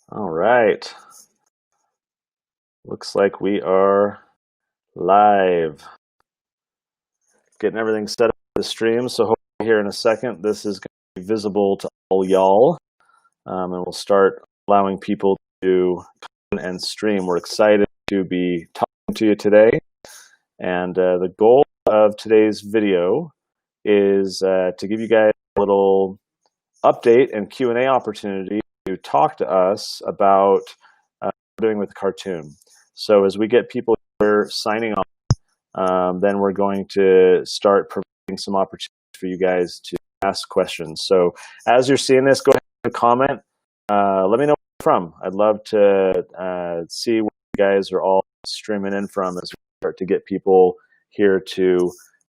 All right. Looks like we are live. Getting everything set up for the stream. So hopefully here in a second, this is going to be visible to all y'all. And we'll start allowing people to come and stream. We're excited to be talking to you today. And the goal of today's video is to give you guys a little update and Q&A opportunity to talk to us about what we're doing with the cartoon. So as we get people here signing on, then we're going to start providing some opportunities for you guys to ask questions. So as you're seeing this, go ahead and comment. Let me know where you're from. I'd love to see where you guys are all streaming in from as we start to get people here to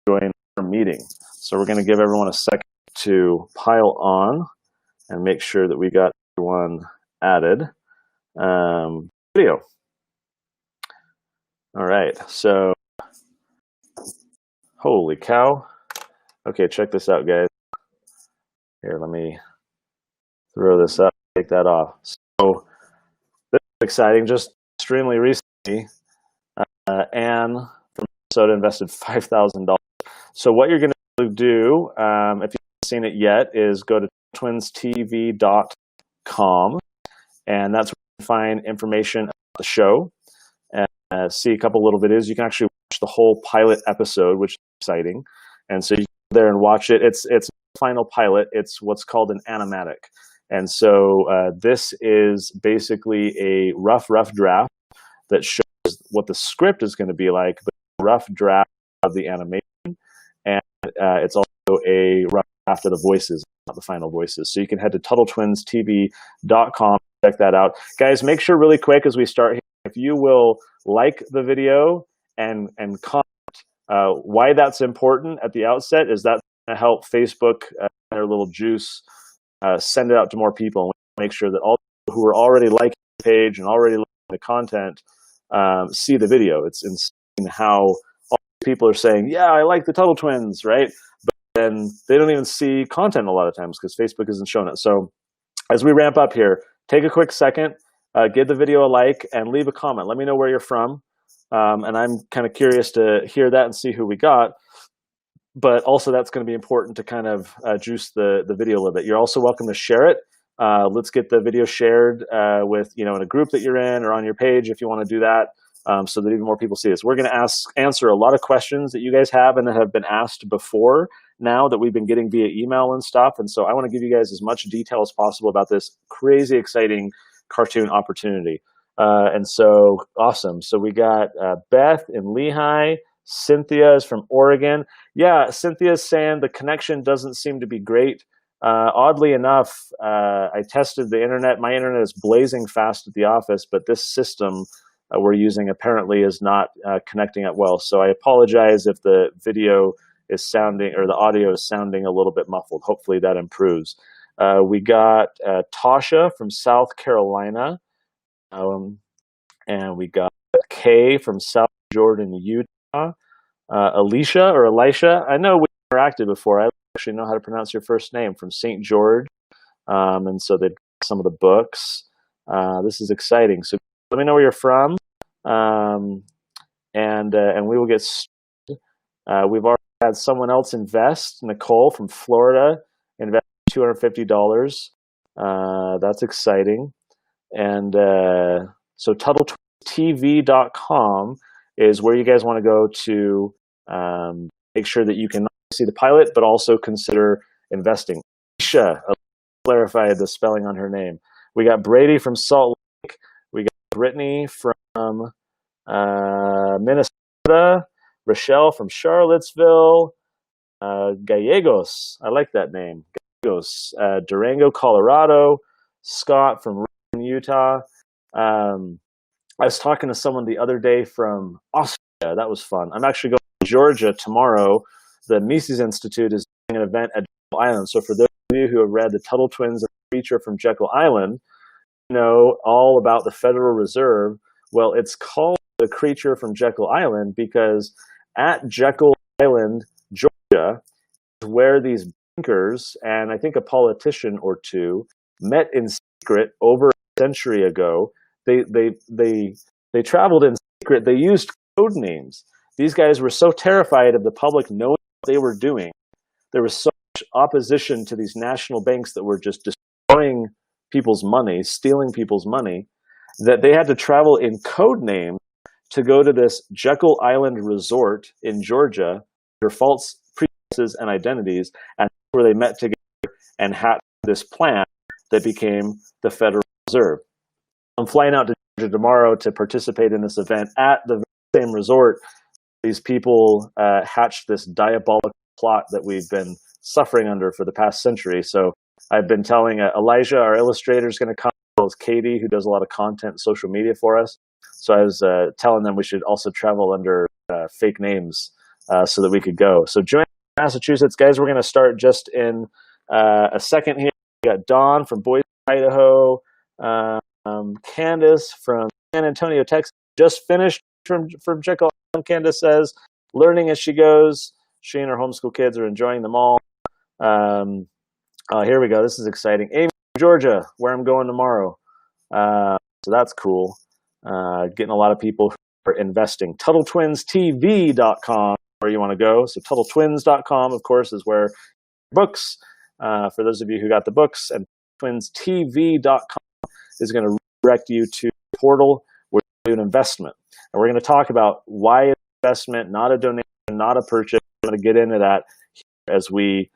join our meeting. So we're going to give everyone a second to pile on and make sure that we got everyone added. Video. All right, so holy cow. Okay, check this out, guys. Here, let me throw this up, take that off. So this is exciting. Just extremely recently, Anne from Minnesota invested $5,000. So what you're going to do, if you haven't seen it yet, is go to twinstv.com, and that's where you can find information about the show and see a couple little videos. You can actually watch the whole pilot episode, which is exciting. And so you can go there and watch it. It's final pilot. It's what's called an animatic. And so this is basically a rough draft that shows what the script is going to be like, but a rough draft of the animation. And it's also a rough draft of the voices, not the final voices. So you can head to TuttleTwinsTV.com, check that out. Guys, make sure really quick as we start here, if you will like the video and comment. Why that's important at the outset is that's going to help Facebook, their little juice, send it out to more people. And make sure that all people who are already liking the page and already liking the content see the video. It's insane how all people are saying, yeah, I like the Tuttle Twins, right? But then they don't even see content a lot of times because Facebook isn't showing it. So as we ramp up here, take a quick second, give the video a like, and leave a comment. Let me know where you're from. And I'm kind of curious to hear that and see who we got. But also that's going to be important to kind of juice the video a little bit. You're also welcome to share it. Let's get the video shared with, in a group that you're in or on your page if you want to do that, so that even more people see this. We're going to answer a lot of questions that you guys have and that have been asked before now that we've been getting via email and stuff. And so I want to give you guys as much detail as possible about this crazy exciting cartoon opportunity. And so awesome. So we got Beth in Lehigh. Cynthia is from Oregon. Yeah, Cynthia's saying the connection doesn't seem to be great. Oddly enough, I tested the internet. My internet is blazing fast at the office, but this system we're using apparently is not connecting up well. So I apologize if the video is sounding or the audio is sounding a little bit muffled. Hopefully that improves. We got Tasha from South Carolina. And we got Kay from South Jordan, Utah. Alicia or Elisha, I know we interacted before. I actually know how to pronounce your first name, from St. George. And so they've got some of the books. This is exciting. So let me know where you're from. And we will get started. We've already had someone else invest. Nicole from Florida invested $250. That's exciting. And so TuttleTV.com is where you guys want to go to make sure that you can not see the pilot, but also consider investing. Isha clarified the spelling on her name. We got Brady from Salt Lake. We got Brittany from Minnesota. Rochelle from Charlottesville. Gallegos, I like that name. Gallegos. Durango, Colorado. Scott from Utah. I was talking to someone the other day from Austria. That was fun. I'm actually going to Georgia tomorrow. The Mises Institute is doing an event at Jekyll Island. So for those of you who have read The Tuttle Twins and the Creature from Jekyll Island, you know all about the Federal Reserve. Well, it's called The Creature from Jekyll Island because at Jekyll Island, Georgia, is where these bankers and I think a politician or two met in secret over century ago. They traveled in secret. They used code names. These guys were so terrified of the public knowing what they were doing. There was so much opposition to these national banks that were just destroying people's money, stealing people's money, that they had to travel in code names to go to this Jekyll Island resort in Georgia under false pretenses and identities, and where they met together and hatched this plan that became the Federal Reserve. I'm flying out to Georgia tomorrow to participate in this event at the same resort. These people hatched this diabolical plot that we've been suffering under for the past century. So I've been telling Elijah, our illustrator, is going to come, as well as Katie, who does a lot of content and social media for us. So I was telling them we should also travel under fake names so that we could go. So join Massachusetts, guys. We're going to start just in a second here. We got Dawn from Boise, Idaho. Candace from San Antonio, Texas, just finished from Jekyll Island. Candace says, learning as she goes. She and her homeschool kids are enjoying them all. Here we go. This is exciting. Amy, Georgia, where I'm going tomorrow. So that's cool. Getting a lot of people who are investing. TuttleTwinsTV.com, where you want to go. So TuttleTwins.com, of course, is where books, for those of you who got the books, and TwinsTV.com is going to direct you to a portal where you do an investment. And we're going to talk about why it's an investment, not a donation, not a purchase. I'm going to get into that as we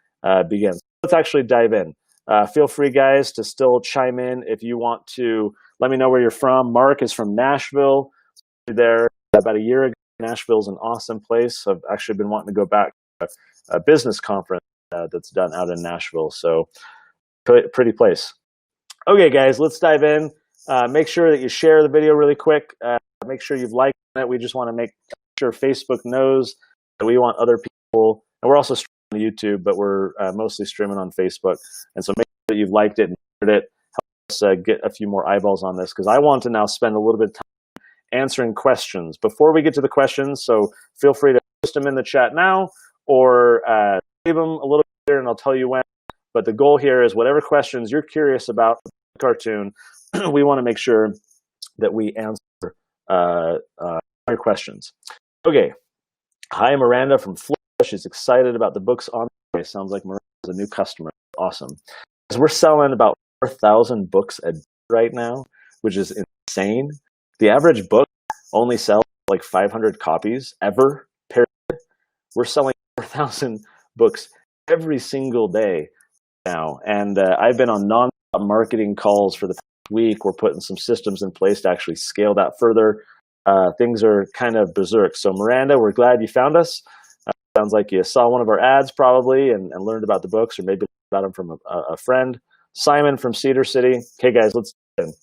begin. So let's actually dive in. Feel free, guys, to still chime in if you want to. Let me know where you're from. Mark is from Nashville. There about a year ago. Nashville's an awesome place. I've actually been wanting to go back to a business conference that's done out in Nashville. So pretty place. Okay, guys, let's dive in. Make sure that you share the video really quick. Make sure you've liked it. We just want to make sure Facebook knows that we want other people. And we're also streaming on YouTube, but we're mostly streaming on Facebook. And so make sure that you've liked it and shared it. Help us get a few more eyeballs on this, because I want to now spend a little bit of time answering questions. Before we get to the questions, so feel free to post them in the chat now or save them a little bit later and I'll tell you when. But the goal here is whatever questions you're curious about the cartoon, we want to make sure that we answer your questions. Okay. Hi, Miranda from Florida. She's excited about the books on the way. Sounds like Miranda's a new customer. Awesome. Because we're selling about 4,000 books a day right now, which is insane. The average book only sells like 500 copies ever, period. We're selling 4,000 books every single day now. And I've been on non-stop marketing calls for the past week. We're putting some systems in place to actually scale that further. Things are kind of berserk. So Miranda, we're glad you found us. Sounds like you saw one of our ads probably and learned about the books, or maybe about them from a friend. Simon from Cedar City. Okay, guys, let's get in.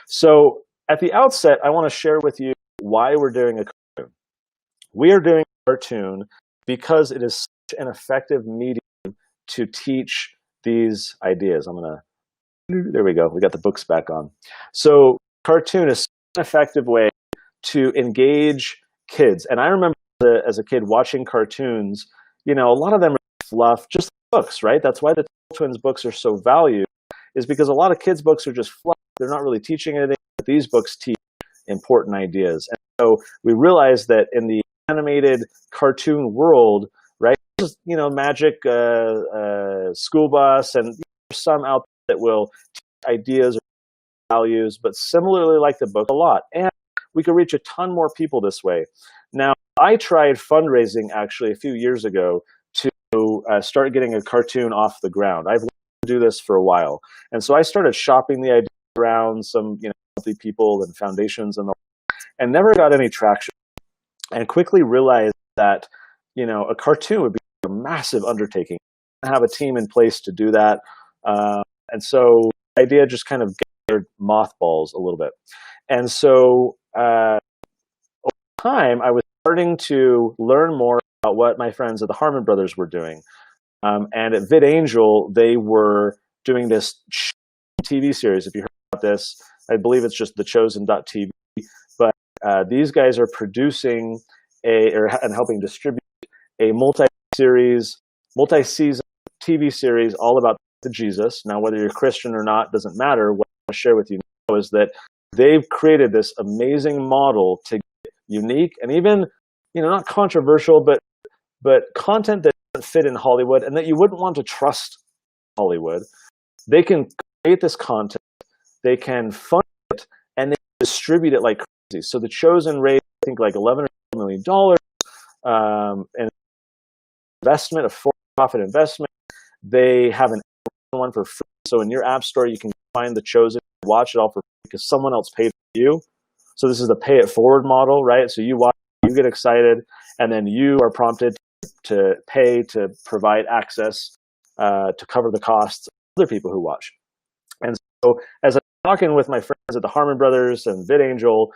So at the outset, I want to share with you why we're doing a cartoon. We are doing a cartoon because it is such an effective medium to teach these ideas. There we go. We got the books back on. So cartoon is an effective way to engage kids. And I remember as a kid watching cartoons, you know, a lot of them are fluff, just books, right? That's why the Twins books are so valued, is because a lot of kids' books are just fluff. They're not really teaching anything, but these books teach important ideas. And so we realized that in the animated cartoon world, right, you know, Magic, School Bus, and some out there that will teach ideas or values, but similarly like the book a lot. And we could reach a ton more people this way. Now, I tried fundraising actually a few years ago to start getting a cartoon off the ground. I've wanted to do this for a while. And so I started shopping the idea around some, you know, healthy people and foundations and never got any traction. And quickly realized that, you know, a cartoon would be a massive undertaking. I have a team in place to do that. And so the idea just kind of gathered mothballs a little bit. And so over time, I was starting to learn more about what my friends at the Harmon Brothers were doing. And at VidAngel, they were doing this TV series. If you heard about this, I believe it's just thechosen.tv. But these guys are producing and helping distribute a multi-season TV series all about Jesus. Now, whether you're Christian or not doesn't matter. What I want to share with you is that they've created this amazing model to get unique and even, not controversial, but content that doesn't fit in Hollywood and that you wouldn't want to trust Hollywood. They can create this content, they can fund it, and they distribute it like crazy. So The Chosen raised, I think, like $11 million, an investment, a for-profit investment. They have an one for free. So in your app store, you can find The Chosen, watch it all for free because someone else paid for you. So this is the pay it forward model, right? So you watch, you get excited, and then you are prompted to pay to provide access to cover the costs of other people who watch. And so as I'm talking with my friends at the Harmon Brothers and VidAngel,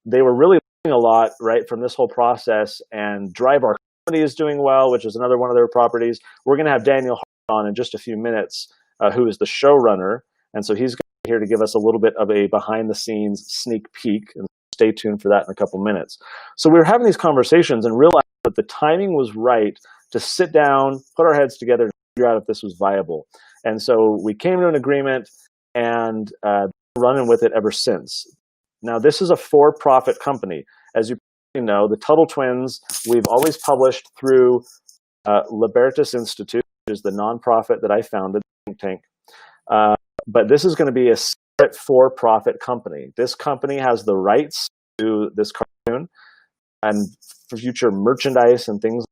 they were really learning a lot, right, from this whole process. And Drive Our Comedy is doing well, which is another one of their properties. We're going to have Daniel on in just a few minutes, who is the showrunner. And so he's here to give us a little bit of a behind-the-scenes sneak peek. And stay tuned for that in a couple minutes. So we were having these conversations and realized that the timing was right to sit down, put our heads together, and figure out if this was viable. And so we came to an agreement and running with it ever since. Now, this is a for-profit company. As you know, the Tuttle Twins, we've always published through Libertas Institute, which is the nonprofit that I founded, think tank. But this is going to be a separate for-profit company. This company has the rights to this cartoon and for future merchandise and things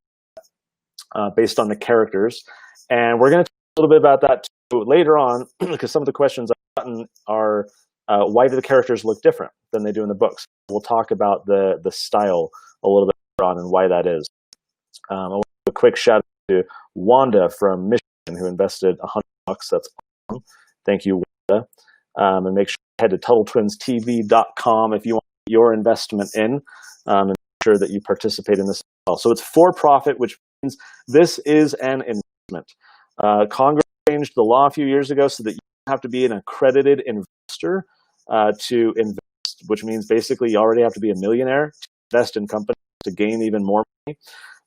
based on the characters. And we're going to talk a little bit about that too later on, because some of the questions I've gotten are, why do the characters look different than they do in the books? We'll talk about the style a little bit later on and why that is. I want to give a quick shout out to Wanda from Michigan, who invested $100. That's awesome. Thank you, Wanda. And make sure you head to TuttleTwinsTV.com if you want your investment in, and make sure that you participate in this as well. So it's for profit, which means this is an investment. Congress changed the law a few years ago so that you have to be an accredited investor to invest, which means basically you already have to be a millionaire to invest in companies to gain even more money.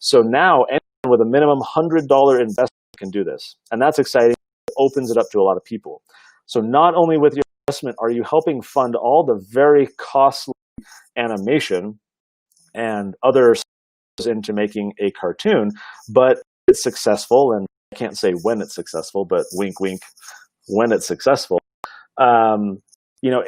So now anyone with a minimum $100 investment can do this. And that's exciting. It opens it up to a lot of people. So not only with your investment are you helping fund all the very costly animation and other into making a cartoon, but it's successful, and I can't say when it's successful, but wink, wink, when it's successful.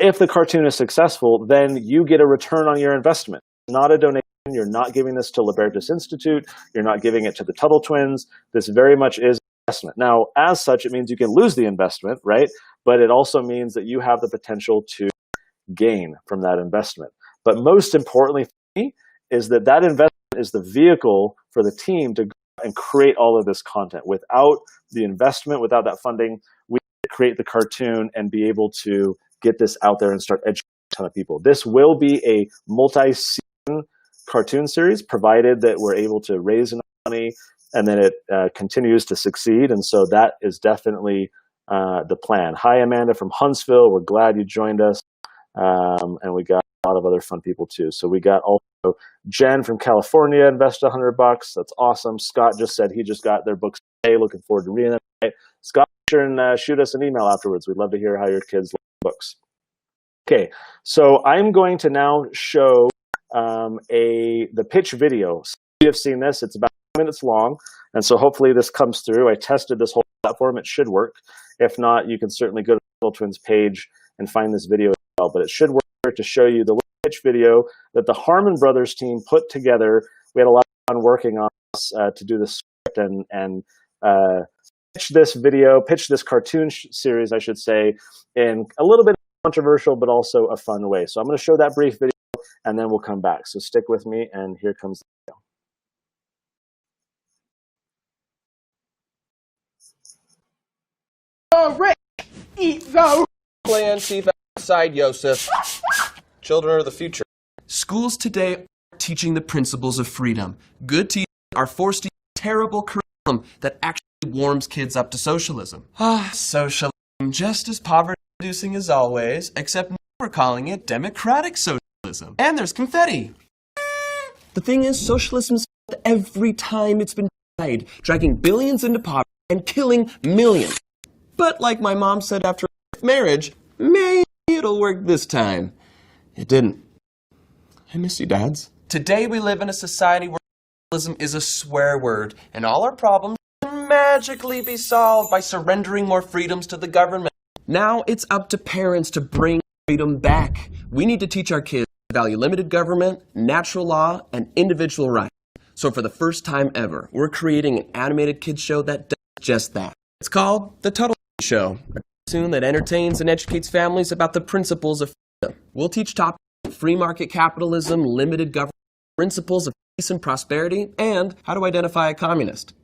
If the cartoon is successful, then you get a return on your investment, not a donation. You're not giving this to Libertas Institute. You're not giving it to the Tuttle Twins. This very much is investment. Now, as such, it means you can lose the investment, right? But it also means that you have the potential to gain from that investment. But most importantly for me is that investment is the vehicle for the team to go and create all of this content. Without the investment, without that funding, we create the cartoon and be able to get this out there and start educating a ton of people. This will be a multi-season cartoon series, provided that we're able to raise enough money and then it continues to succeed. And so that is definitely the plan. Hi, Amanda from Huntsville. We're glad you joined us. And we got a lot of other fun people too. So we got also Jen from California invested $100. That's awesome. Scott just said he just got their books today. Looking forward to reading them. Right? Scott, sure and shoot us an email afterwards. We'd love to hear how your kids like books. Okay, so I'm going to now show the pitch video. So you have seen this. It's about 2 minutes long, and so hopefully this comes through. I tested this whole platform. It should work. If not, you can certainly go to the Tuttle Twins page and find this video as well. But it should work to show you the pitch video that the Harmon Brothers team put together. We had a lot of fun working on this to do the script and pitch this cartoon series, I should say, in a little bit controversial, but also a fun way. So I'm going to show that brief video, and then we'll come back. So stick with me, and here comes the video. Oh, Rick, eat those. Plan, see outside Yosef. Children are the future. Schools today are teaching the principles of freedom. Good teachers are forced to use terrible curriculum that actually warms kids up to socialism. Socialism, just as poverty-producing as always, except now we're calling it democratic socialism. And there's confetti. The thing is, socialism's failed every time it's been tried, dragging billions into poverty and killing millions. But like my mom said after marriage, maybe it'll work this time. It didn't. I miss you, dads. Today we live in a society where capitalism is a swear word, and all our problems can magically be solved by surrendering more freedoms to the government. Now it's up to parents to bring freedom back. We need to teach our kids to value limited government, natural law, and individual rights. So for the first time ever, we're creating an animated kids show that does just that. It's called The Tuttle Twins Show, a cartoon that entertains and educates families about the principles of freedom. We'll teach topics like free market capitalism, limited government, principles of peace and prosperity, and how to identify a communist.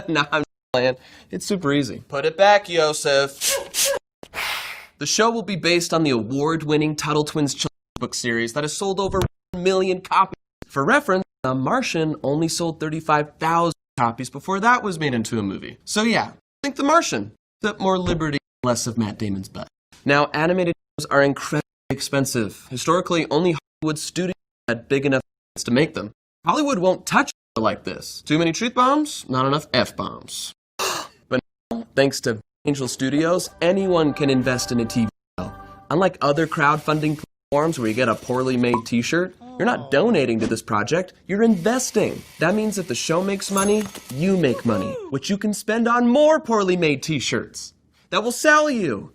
Nah, I'm playing. It's super easy. Put it back, Yosef. The show will be based on the award-winning Tuttle Twins children's book series that has sold over 1 million copies. For reference, The Martian only sold 35,000 copies before that was made into a movie. So yeah, think The Martian, except more liberty, less of Matt Damon's butt. Now, animated shows are incredibly expensive. Historically, only Hollywood studios had big enough to make them. Hollywood won't touch a show like this. Too many truth bombs, not enough F-bombs. But now, thanks to Angel Studios, anyone can invest in a TV show. Unlike other crowdfunding platforms where you get a poorly made t-shirt, you're not donating to this project, you're investing. That means if the show makes money, you make money, which you can spend on more poorly made t-shirts that will sell you.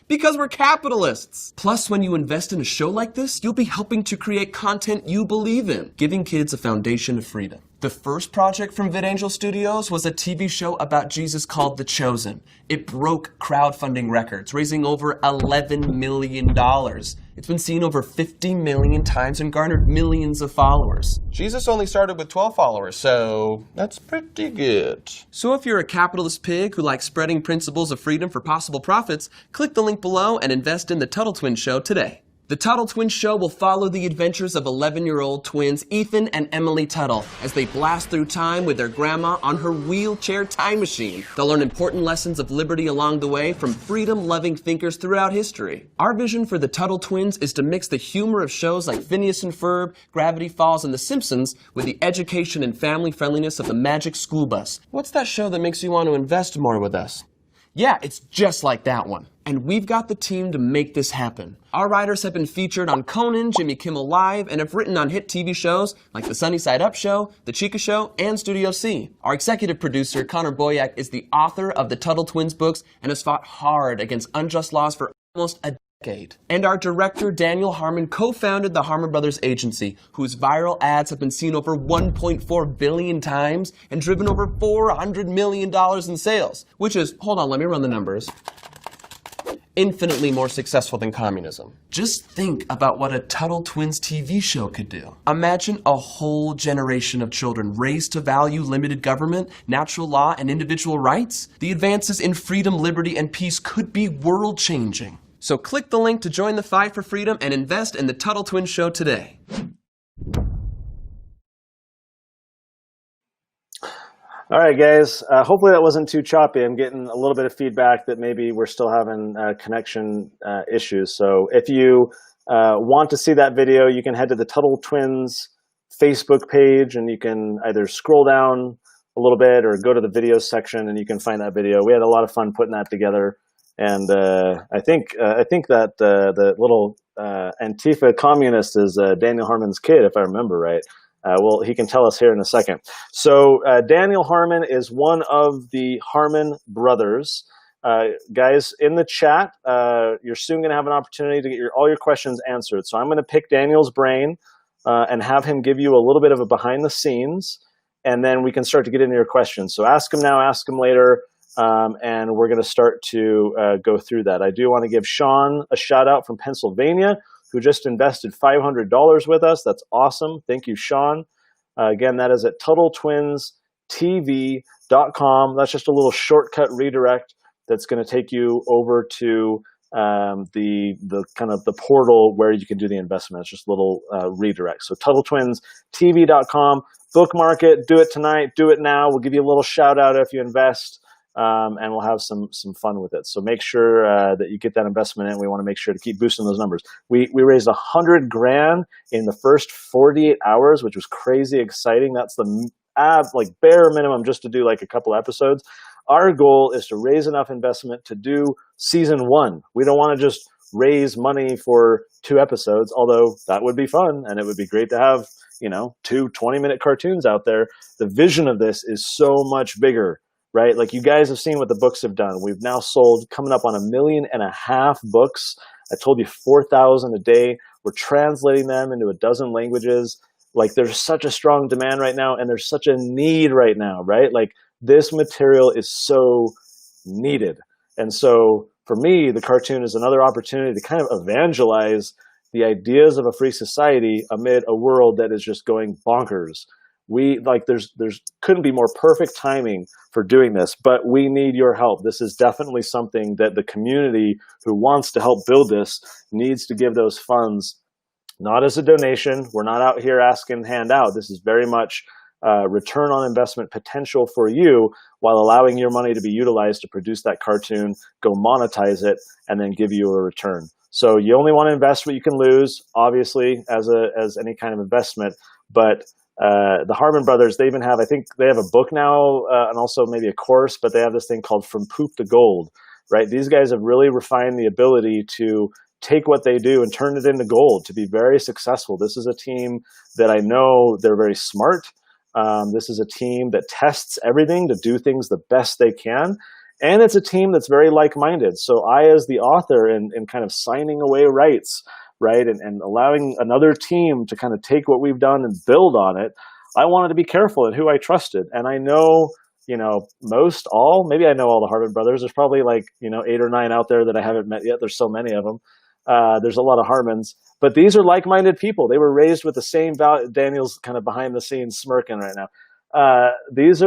Because we're capitalists. Plus, when you invest in a show like this, you'll be helping to create content you believe in, giving kids a foundation of freedom. The first project from VidAngel Studios was a TV show about Jesus called The Chosen. It broke crowdfunding records, raising over $11 million. It's been seen over 50 million times and garnered millions of followers. Jesus only started with 12 followers, so that's pretty good. So if you're a capitalist pig who likes spreading principles of freedom for possible profits, click the link below and invest in the Tuttle Twins Show today. The Tuttle Twins Show will follow the adventures of 11-year-old twins Ethan and Emily Tuttle as they blast through time with their grandma on her wheelchair time machine. They'll learn important lessons of liberty along the way from freedom-loving thinkers throughout history. Our vision for the Tuttle Twins is to mix the humor of shows like Phineas and Ferb, Gravity Falls, and The Simpsons with the education and family friendliness of the Magic School Bus. What's that show that makes you want to invest more with us? Yeah, it's just like that one. And we've got the team to make this happen. Our writers have been featured on Conan, Jimmy Kimmel Live, and have written on hit TV shows like The Sunny Side Up Show, The Chica Show, and Studio C. Our executive producer, Connor Boyack, is the author of the Tuttle Twins books and has fought hard against unjust laws for almost a decade. And our director, Daniel Harmon, co-founded the Harmon Brothers Agency, whose viral ads have been seen over 1.4 billion times and driven over $400 million in sales, which is, hold on, let me run the numbers, infinitely more successful than communism. Just think about what a Tuttle Twins TV show could do. Imagine a whole generation of children raised to value limited government, natural law, and individual rights. The advances in freedom, liberty, and peace could be world-changing. So click the link to join the fight for freedom and invest in the Tuttle Twins Show today. All right, guys. Hopefully that wasn't too choppy. I'm getting a little bit of feedback that maybe we're still having connection issues. So if you want to see that video, you can head to the Tuttle Twins Facebook page, and you can either scroll down a little bit or go to the videos section, and you can find that video. We had a lot of fun putting that together. And I think that the little Antifa communist is Daniel Harmon's kid, if I remember right. Well, he can tell us here in a second. So Daniel Harmon is one of the Harmon brothers. Guys, in the chat, you're soon going to have an opportunity to get all your questions answered. So I'm going to pick Daniel's brain and have him give you a little bit of a behind the scenes, and then we can start to get into your questions. So ask him now, ask him later. And we're going to start to go through that. I do want to give Sean a shout out from Pennsylvania, who just invested $500 with us. That's awesome. Thank you, Sean. Again, that is at TuttleTwinsTV.com. That's just a little shortcut redirect that's going to take you over to the kind of the portal where you can do the investment. It's just a little redirect. So TuttleTwinsTV.com. Bookmark it. Do it tonight. Do it now. We'll give you a little shout out if you invest. And we'll have some fun with it. So make sure that you get that investment in. We want to make sure to keep boosting those numbers. We raised $100,000 in the first 48 hours, which was crazy exciting. That's the bare minimum just to do like a couple episodes. Our goal is to raise enough investment to do season 1. We don't want to just raise money for 2 episodes, although that would be fun and it would be great to have, 2 20-minute cartoons out there. The vision of this is so much bigger, right? Like, you guys have seen what the books have done. We've now sold coming up on 1.5 million books. I told you 4,000 a day. We're translating them into a dozen languages. Like, there's such a strong demand right now, and there's such a need right now, right? Like, this material is so needed. And so for me, the cartoon is another opportunity to kind of evangelize the ideas of a free society amid a world that is just going bonkers. There's couldn't be more perfect timing for doing this, but we need your help. This is definitely something that the community who wants to help build this needs to give those funds, not as a donation. We're not out here asking handout. This is very much return on investment potential for you, while allowing your money to be utilized to produce that cartoon, go monetize it, and then give you a return. So you only want to invest what you can lose, obviously, as any kind of investment. But the Harmon brothers, they even have, I think they have a book now, and also maybe a course, but they have this thing called From Poop to Gold, right? These guys have really refined the ability to take what they do and turn it into gold, to be very successful. This is a team that I know they're very smart. This is a team that tests everything to do things the best they can. And it's a team that's very like-minded. So I, as the author, and kind of signing away rights, right, and allowing another team to kind of take what we've done and build on it, I wanted to be careful in who I trusted. And I know, maybe I know all the Harmon brothers. There's probably 8 or 9 out there that I haven't met yet. There's so many of them. There's a lot of Harmons. But these are like-minded people. They were raised with the same value. Daniel's kind of behind the scenes smirking right now. These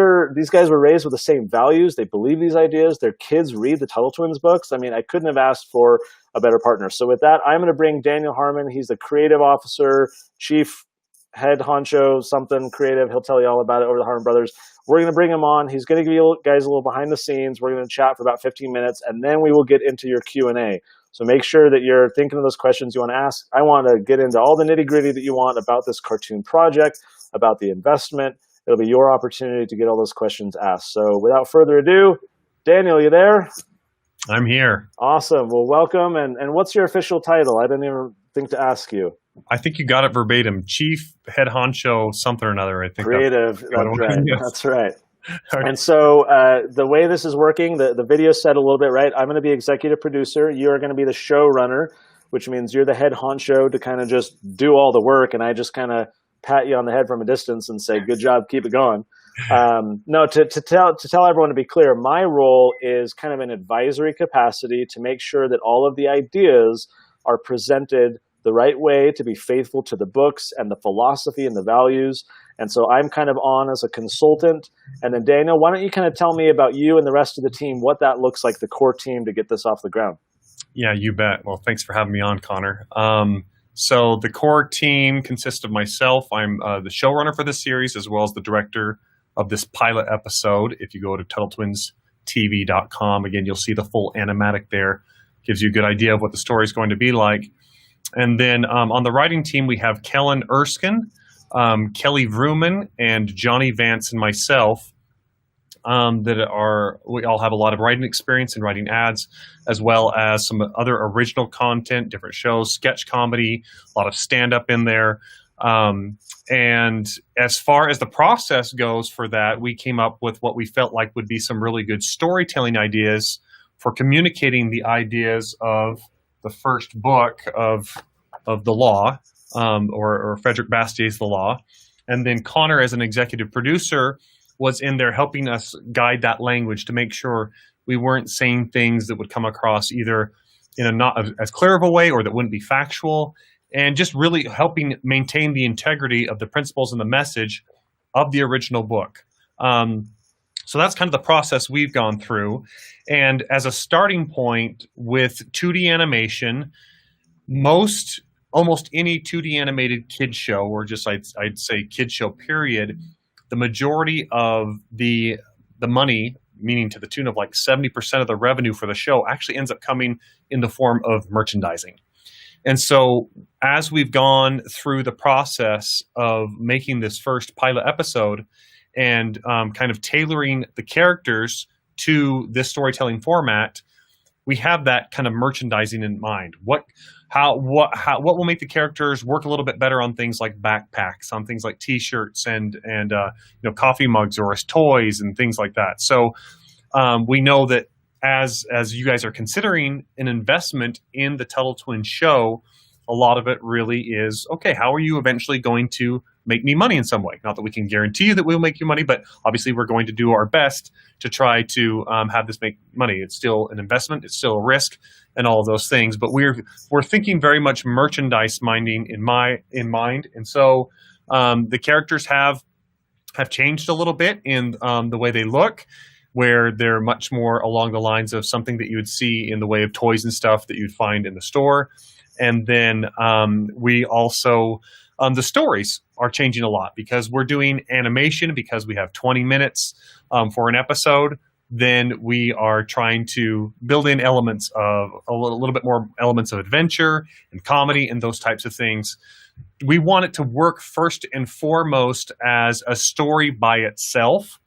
guys were raised with the same values. They believe these ideas. Their kids read the Tuttle Twins books. I mean, I couldn't have asked for a better partner. So with that, I'm going to bring Daniel Harmon. He's the creative officer, chief head honcho, something creative. He'll tell you all about it over the Harmon brothers. We're going to bring him on. He's going to give you guys a little behind the scenes. We're going to chat for about 15 minutes, and then we will get into your Q&A. So make sure that you're thinking of those questions you want to ask. I want to get into all the nitty-gritty that you want about this cartoon project, about the investment. It'll be your opportunity to get all those questions asked. So without further ado, Daniel, you there? I'm here. Awesome. Well, welcome. And what's your official title? I didn't even think to ask you. I think you got it verbatim. Chief Head Honcho something or another. I think creative. That's right. Yes. That's right. And so the way this is working, the video said a little bit, right? I'm going to be executive producer. You are going to be the showrunner, which means you're the head honcho to kind of just do all the work. And I just kind of pat you on the head from a distance and say, good job, keep it going. No, to tell everyone, to be clear, my role is kind of an advisory capacity to make sure that all of the ideas are presented the right way, to be faithful to the books and the philosophy and the values. And so I'm kind of on as a consultant. And then Daniel, why don't you kind of tell me about you and the rest of the team, what that looks like, the core team, to get this off the ground. Yeah, you bet. Well, thanks for having me on, Connor. So the core team consists of myself. I'm the showrunner for the series, as well as the director of this pilot episode. If you go to TuttleTwinsTV.com, again, you'll see the full animatic there. Gives you a good idea of what the story is going to be like. And then on the writing team, we have Kellen Erskine, Kelly Vrooman, and Johnny Vance and myself. We all have a lot of writing experience in writing ads, as well as some other original content, different shows, sketch comedy, a lot of stand-up in there. And as far as the process goes for that, we came up with what we felt like would be some really good storytelling ideas for communicating the ideas of the first book of the law, or Frederick Bastier's The Law. And then Connor, as an executive producer, was in there helping us guide that language to make sure we weren't saying things that would come across either in a not as clear of a way or that wouldn't be factual, and just really helping maintain the integrity of the principles and the message of the original book. So that's kind of the process we've gone through. And as a starting point with 2D animation, almost any 2D animated kid show, or just I'd say kid show period, the majority of the money, meaning to the tune of like 70% of the revenue for the show, actually ends up coming in the form of merchandising. And so as we've gone through the process of making this first pilot episode and kind of tailoring the characters to this storytelling format, we have that kind of merchandising in mind. What will make the characters work a little bit better on things like backpacks, on things like T-shirts and coffee mugs, or as toys and things like that. So we know that as you guys are considering an investment in the Tuttle Twins show, a lot of it really is, okay, how are you eventually going to make me money in some way? Not that we can guarantee you that we'll make you money, but obviously we're going to do our best to try to have this make money. It's still an investment, it's still a risk, and all of those things. But we're thinking very much merchandise minding in mind, and so the characters have changed a little bit in the way they look, where they're much more along the lines of something that you would see in the way of toys and stuff that you'd find in the store. And then we also, the stories are changing a lot because we're doing animation, because we have 20 minutes for an episode. Then we are trying to build in elements of a little bit more elements of adventure and comedy and those types of things. We want it to work first and foremost as a story by itself,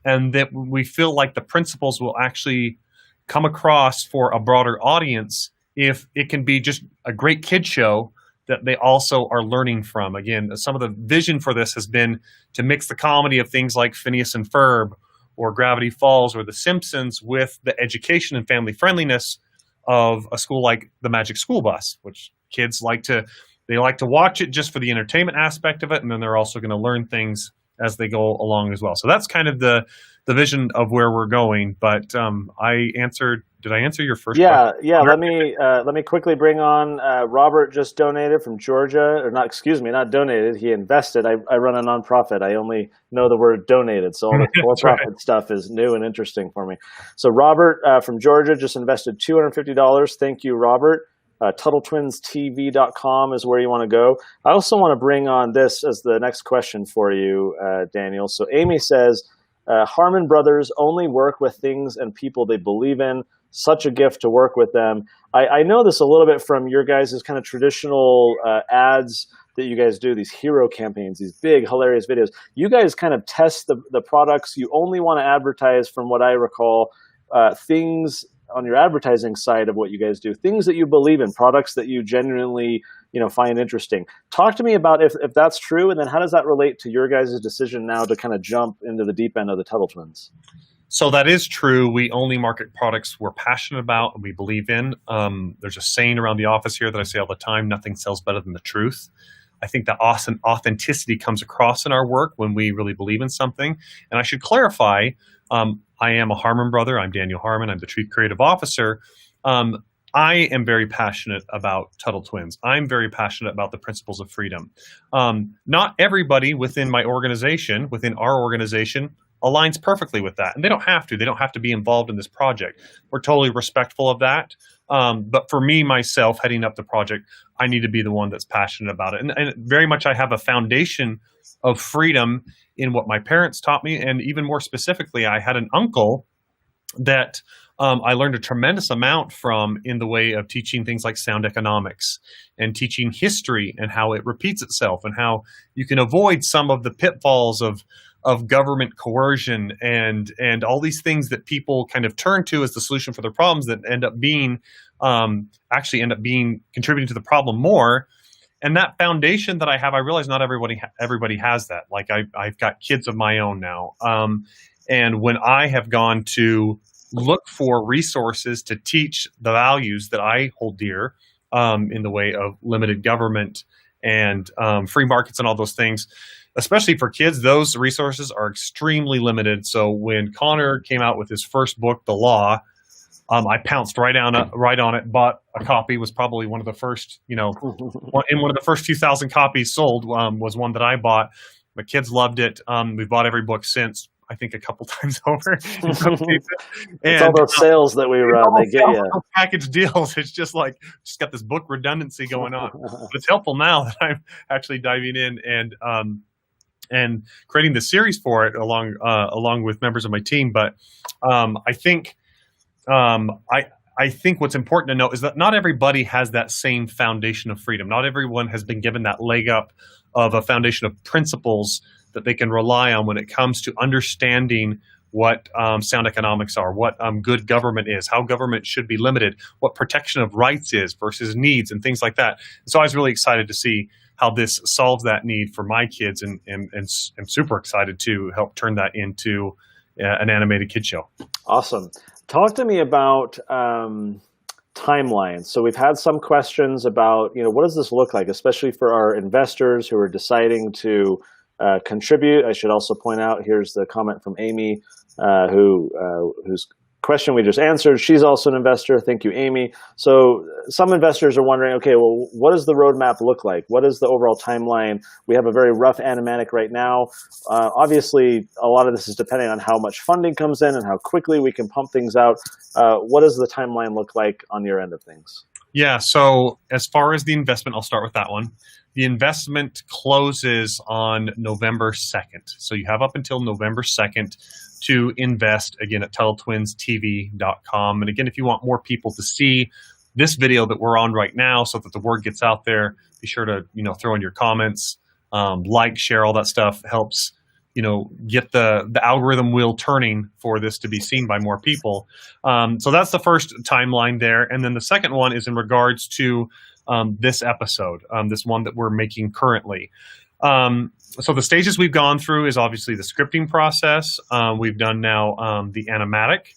and that we feel like the principles will actually come across for a broader audience if it can be just a great kid show that they also are learning from. Again, some of the vision for this has been to mix the comedy of things like Phineas and Ferb or Gravity Falls or The Simpsons with the education and family friendliness of a school like the Magic School Bus, which kids like to watch it just for the entertainment aspect of it, and then they're also going to learn things as they go along as well. So that's kind of the vision of where we're going. But did I answer your first question? Yeah. Let me quickly bring on Robert. Just donated from Georgia, or not? Excuse me, not donated. He invested. I run a nonprofit. I only know the word donated, so all the for-profit stuff is new and interesting for me. So Robert from Georgia just invested $250. Thank you, Robert. TuttleTwinsTV.com is where you want to go. I also want to bring on this as the next question for you, Daniel. So Amy says, Harmon Brothers only work with things and people they believe in. Such a gift to work with them. I know this a little bit from your guys' kind of traditional ads that you guys do, these hero campaigns, these big, hilarious videos. You guys kind of test the products. You only want to advertise, from what I recall, things on your advertising side of what you guys do, things that you believe in, products that you genuinely, find interesting. Talk to me about if that's true, and then how does that relate to your guys' decision now to kind of jump into the deep end of the Tuttle Twins? So that is true. We only market products we're passionate about and we believe in. There's a saying around the office here that I say all the time: nothing sells better than the truth. I think that authenticity comes across in our work when we really believe in something. And I should clarify, I am a Harmon brother. I'm Daniel Harmon. I'm the Chief Creative Officer. I am very passionate about Tuttle Twins. I'm very passionate about the principles of freedom. Not everybody within our organization, aligns perfectly with that. And they don't have to. They don't have to be involved in this project. We're totally respectful of that. But for me, myself, heading up the project, I need to be the one that's passionate about it. And very much I have a foundation of freedom in what my parents taught me. And even more specifically, I had an uncle that I learned a tremendous amount from in the way of teaching things like sound economics and teaching history and how it repeats itself and how you can avoid some of the pitfalls of government coercion and all these things that people kind of turn to as the solution for their problems that end up being contributing to the problem more. And that foundation that I have, I realize not everybody has that. Like I've got kids of my own now. And when I have gone to look for resources to teach the values that I hold dear in the way of limited government and free markets and all those things, especially for kids, those resources are extremely limited. So when Connor came out with his first book, The Law, I pounced right on it, bought a copy, was probably one of the first, in one of the first 2,000 copies sold was one that I bought. My kids loved it. We've bought every book since, I think a couple times over. In some cases. It's all those sales that we run. They get you. Package deals. It's just got this book redundancy going on. But it's helpful now that I'm actually diving in and creating the series for it along with members of my team. But I think what's important to note is that not everybody has that same foundation of freedom. Not everyone has been given that leg up of a foundation of principles that they can rely on when it comes to understanding what sound economics are, what good government is, how government should be limited, what protection of rights is versus needs, and things like that. So I was really excited to see how this solves that need for my kids, and I'm super excited to help turn that into an animated kid show. Awesome. Talk to me about timelines. So we've had some questions about, what does this look like, especially for our investors who are deciding to contribute. I should also point out, here's the comment from Amy, whose question we just answered. She's also an investor. Thank you, Amy. So some investors are wondering, okay, well, what does the roadmap look like? What is the overall timeline? We have a very rough animatic right now. Obviously, a lot of this is depending on how much funding comes in and how quickly we can pump things out. What does the timeline look like on your end of things? Yeah, so as far as the investment, I'll start with that one. The investment closes on November 2nd. So you have up until November 2nd to invest, again, at TuttleTwinsTV.com. And again, if you want more people to see this video that we're on right now so that the word gets out there, be sure to throw in your comments, like, share, all that stuff helps get the algorithm wheel turning for this to be seen by more people. So that's the first timeline there. And then the second one is in regards to this episode, this one that we're making currently. So the stages we've gone through is obviously the scripting process. We've done now the animatic,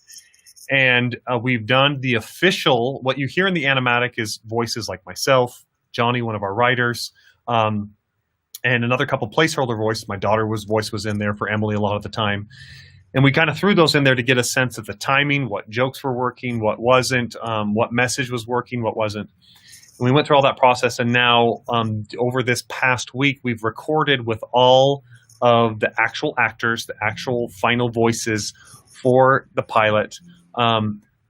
and we've done the official. What you hear in the animatic is voices like myself, Johnny, one of our writers, and another couple placeholder voices. My daughter's voice was in there for Emily a lot of the time. And we kind of threw those in there to get a sense of the timing, what jokes were working, what wasn't, what message was working, what wasn't. And we went through all that process, and now over this past week, we've recorded with all of the actual actors, the actual final voices for the pilot.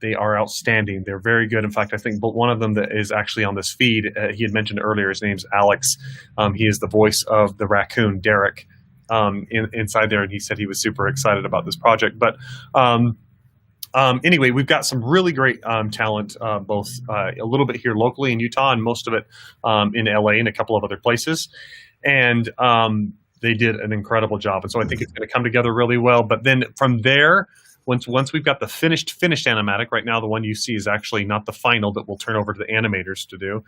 They are outstanding. They're very good. In fact, I think one of them that is actually on this feed, he had mentioned earlier, his name's Alex. He is the voice of the raccoon, Derek, inside there, and he said he was super excited about this project. But anyway, we've got some really great talent, both a little bit here locally in Utah and most of it in LA and a couple of other places. And they did an incredible job. And so I think it's going to come together really well. But then from there, once we've got the finished animatic, right now the one you see is actually not the final that we'll turn over to the animators to do.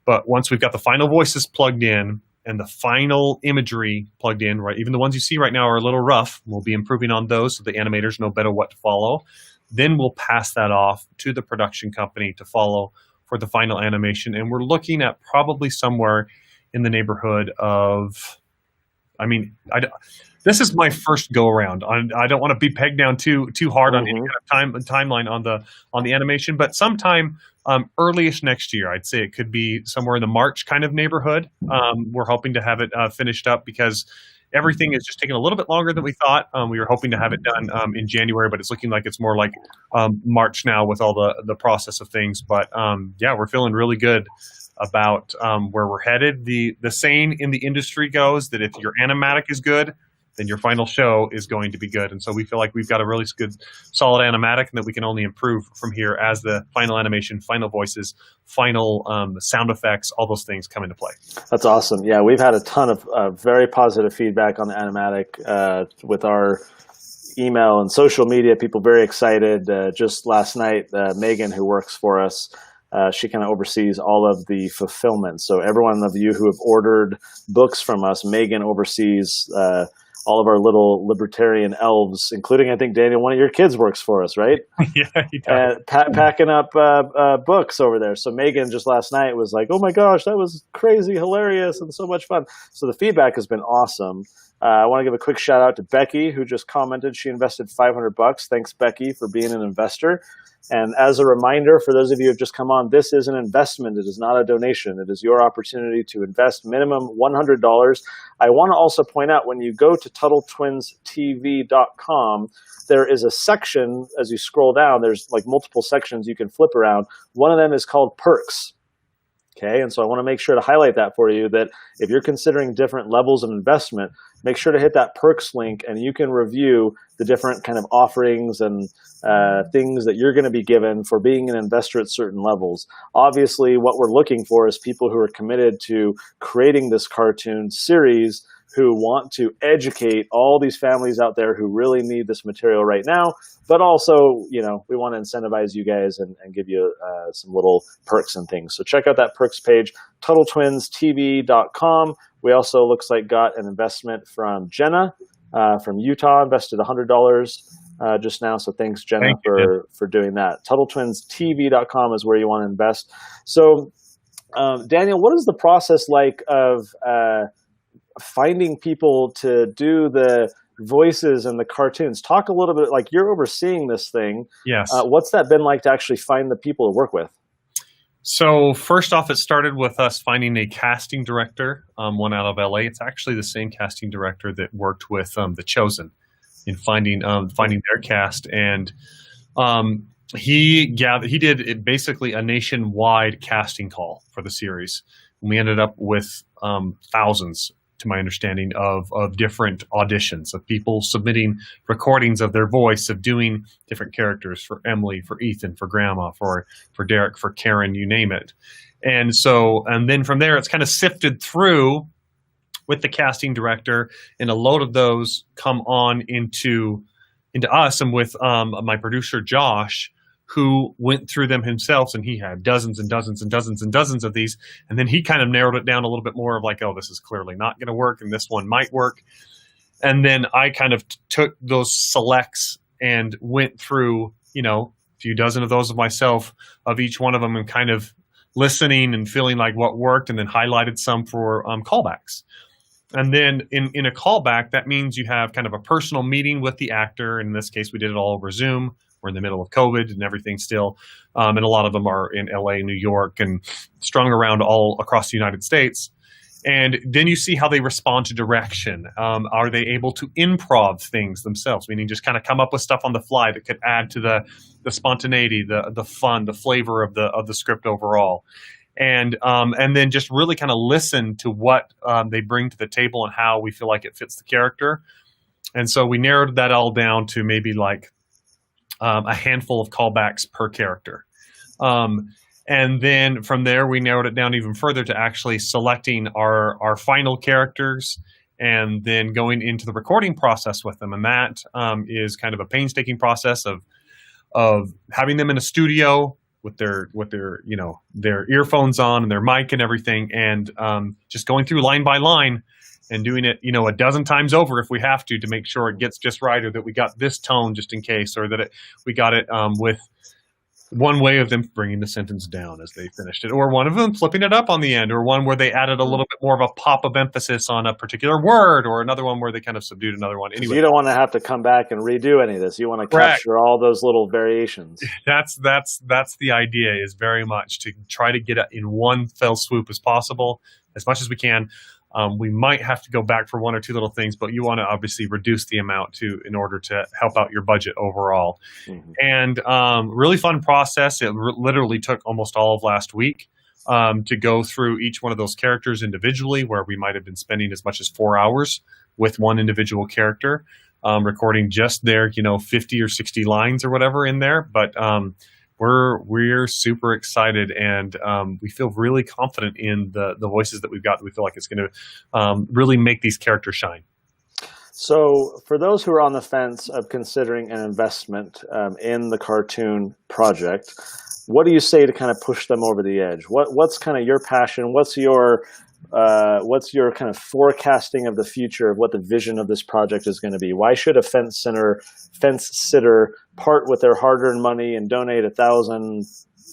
But once we've got the final voices plugged in and the final imagery plugged in, right, even the ones you see right now are a little rough. We'll be improving on those so the animators know better what to follow. Then we'll pass that off to the production company to follow for the final animation. And we're looking at probably somewhere in the neighborhood of, this is my first go around. I don't want to be pegged down too hard on any kind of timeline on the animation, but sometime early-ish next year. I'd say it could be somewhere in the March kind of neighborhood. We're hoping to have it finished up because everything is just taking a little bit longer than we thought. We were hoping to have it done in January, but it's looking like it's more like March now with all the process of things. But yeah, we're feeling really good about where we're headed. The saying in the industry goes that if your animatic is good, then your final show is going to be good. And so we feel like we've got a really good, solid animatic, and that we can only improve from here as the final animation, final voices, final sound effects, all those things come into play. That's awesome. Yeah, we've had a ton of very positive feedback on the animatic with our email and social media. People very excited. Just last night, Megan, who works for us, she kind of oversees all of the fulfillment. So everyone of you who have ordered books from us, Megan oversees all of our little libertarian elves, including, I think, Daniel, one of your kids works for us, right? Yeah, he does. Packing up books over there. So Megan just last night was like, oh my gosh, that was crazy, hilarious, and so much fun. So the feedback has been awesome. I want to give a quick shout out to Becky, who just commented. She invested $500. Thanks, Becky, for being an investor. And as a reminder, for those of you who have just come on, this is an investment. It is not a donation. It is your opportunity to invest minimum $100. I want to also point out, when you go to TuttleTwinsTV.com, there is a section, as you scroll down, there's like multiple sections you can flip around. One of them is called Perks. Okay, and so I want to make sure to highlight that for you, that if you're considering different levels of investment, make sure to hit that perks link, and you can review the different kind of offerings and things that you're going to be given for being an investor at certain levels. Obviously, what we're looking for is people who are committed to creating this cartoon series who want to educate all these families out there who really need this material right now. But also, we want to incentivize you guys and give you some little perks and things. So check out that perks page, TuttleTwinsTV.com. We also, looks like, got an investment from Jenna from Utah, invested $100 just now. So thanks, Jenna, for doing that. TuttleTwinsTV.com is where you want to invest. So, Daniel, what is the process like of finding people to do the voices and the cartoons? Talk a little bit, like, you're overseeing this thing. Yes. What's that been like to actually find the people to work with? So first off, it started with us finding a casting director, one out of LA. It's actually the same casting director that worked with The Chosen in finding their cast, and he did basically a nationwide casting call for the series. And we ended up with thousands, to my understanding, of different auditions, of people submitting recordings of their voice, of doing different characters for Emily, for Ethan, for Grandma, for Derek, for Karen, you name it. And then from there, it's kind of sifted through with the casting director, and a load of those come on into us, and with my producer, Josh, who went through them himself, and he had dozens and dozens and dozens and dozens of these. And then he kind of narrowed it down a little bit more of like, oh, this is clearly not going to work, and this one might work. And then I kind of took those selects and went through, a few dozen of those of myself, of each one of them, and kind of listening and feeling like what worked, and then highlighted some for callbacks. And then in a callback, that means you have kind of a personal meeting with the actor. In this case, we did it all over Zoom. We're in the middle of COVID and everything still. And a lot of them are in LA, New York, and strung around all across the United States. And then you see how they respond to direction. Are they able to improv things themselves, meaning just kind of come up with stuff on the fly that could add to the spontaneity, the fun, the flavor of the script overall. And then just really kind of listen to what they bring to the table and how we feel like it fits the character. And so we narrowed that all down to maybe like a handful of callbacks per character. And then from there, we narrowed it down even further to actually selecting our final characters and then going into the recording process with them. And that is kind of a painstaking process of having them in a studio with their earphones on and their mic and everything, and just going through line by line and doing it, a dozen times over if we have to make sure it gets just right, or that we got this tone just in case, or that we got it with one way of them bringing the sentence down as they finished it, or one of them flipping it up on the end, or one where they added a little bit more of a pop of emphasis on a particular word, or another one where they kind of subdued another one. Anyway, you don't want to have to come back and redo any of this. You want to capture all those little variations. That's the idea, is very much to try to get it in one fell swoop as possible, as much as we can. We might have to go back for one or two little things, but you want to obviously reduce the amount in order to help out your budget overall. Mm-hmm. And really fun process. It literally took almost all of last week to go through each one of those characters individually, where we might have been spending as much as 4 hours with one individual character, recording just their 50 or 60 lines or whatever in there. But we're super excited, and we feel really confident in the voices that we've got. We feel like it's going to really make these characters shine. So for those who are on the fence of considering an investment in the cartoon project, what do you say to kind of push them over the edge? What's kind of your passion? What's your kind of forecasting of the future of what the vision of this project is going to be? Why should a fence sitter part with their hard-earned money and donate $1,000,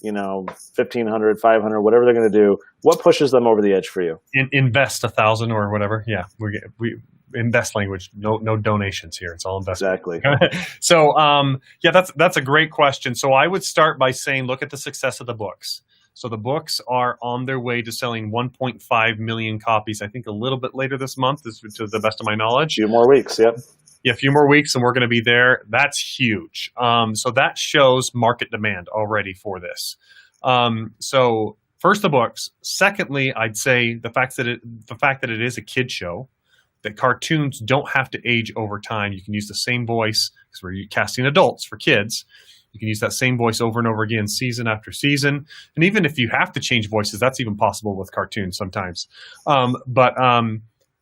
$1,500, $500, whatever they're going to do? What pushes them over the edge for you? Invest $1,000 or whatever. Yeah, we invest language. No donations here. It's all investment. Exactly. So that's a great question. So I would start by saying, look at the success of the books. So the books are on their way to selling 1.5 million copies, I think a little bit later this month, to the best of my knowledge. A few more weeks, yep. Yeah, a few more weeks, and we're going to be there. That's huge. So that shows market demand already for this. So first, the books. Secondly, I'd say the fact that it is a kid show, that cartoons don't have to age over time. You can use the same voice, because we're casting adults for kids. You can use that same voice over and over again, season after season. And even if you have to change voices, that's even possible with cartoons sometimes. But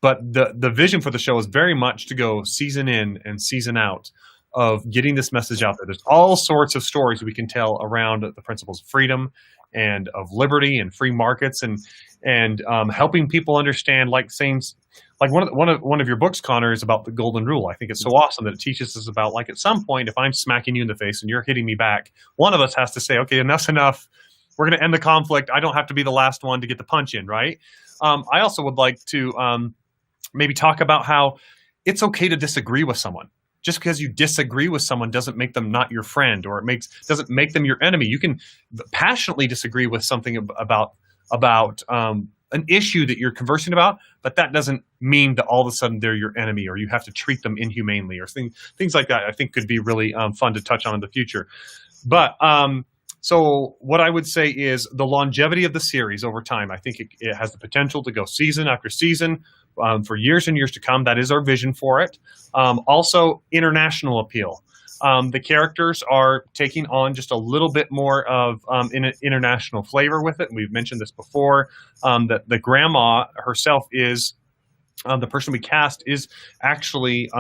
But the vision for the show is very much to go season in and season out of getting this message out there. There's all sorts of stories we can tell around the principles of freedom and of liberty and free markets, and helping people understand, like things like one of your books, Connor, is about the golden rule. I think it's so awesome that it teaches us about, like, at some point, if I'm smacking you in the face and you're hitting me back, one of us has to say, okay, enough's enough. We're going to end the conflict. I don't have to be the last one to get the punch in, right? I also would like to maybe talk about how it's okay to disagree with someone. Just because you disagree with someone doesn't make them not your friend, or doesn't make them your enemy. You can passionately disagree with something about an issue that you're conversing about, but that doesn't mean that all of a sudden they're your enemy, or you have to treat them inhumanely, or things like that. I think could be really fun to touch on in the future. But so what I would say is the longevity of the series over time. I think it has the potential to go season after season for years and years to come. That is our vision for it. Also, international appeal. The characters are taking on just a little bit more of international flavor with it. We've mentioned this before, that the grandma herself is the person we cast is actually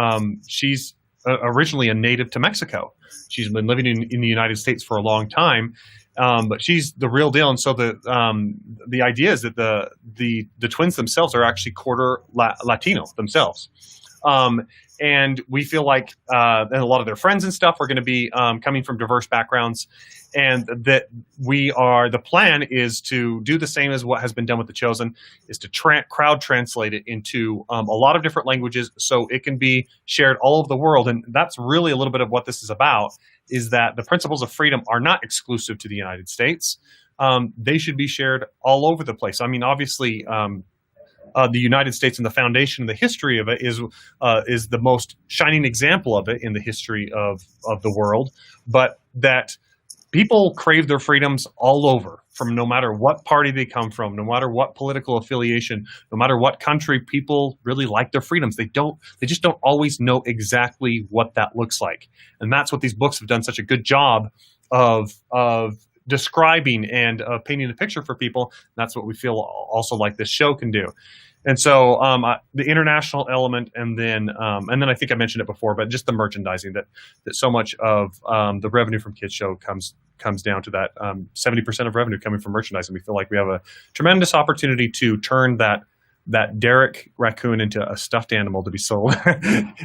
she's originally a native to Mexico. She's been living in the United States for a long time, but she's the real deal. And so the idea is that the twins themselves are actually quarter Latino themselves. And we feel like and a lot of their friends and stuff are going to be coming from diverse backgrounds, and that the plan is to do the same as what has been done with The Chosen, is to crowd translate it into a lot of different languages so it can be shared all over the world. And that's really a little bit of what this is about, is that the principles of freedom are not exclusive to the United States. They should be shared all over the place. I mean, obviously, the United States and the foundation and the history of it is the most shining example of it in the history of the world. But that people crave their freedoms all over, from no matter what party they come from, no matter what political affiliation, no matter what country. People really like their freedoms. They just don't always know exactly what that looks like. And that's what these books have done such a good job of describing and painting a picture for people. That's what we feel also like this show can do. And so the international element, and then I think I mentioned it before, but just the merchandising, that so much of the revenue from Kids Show comes down to that 70% of revenue coming from merchandising. We feel like we have a tremendous opportunity to turn that Derek raccoon into a stuffed animal to be sold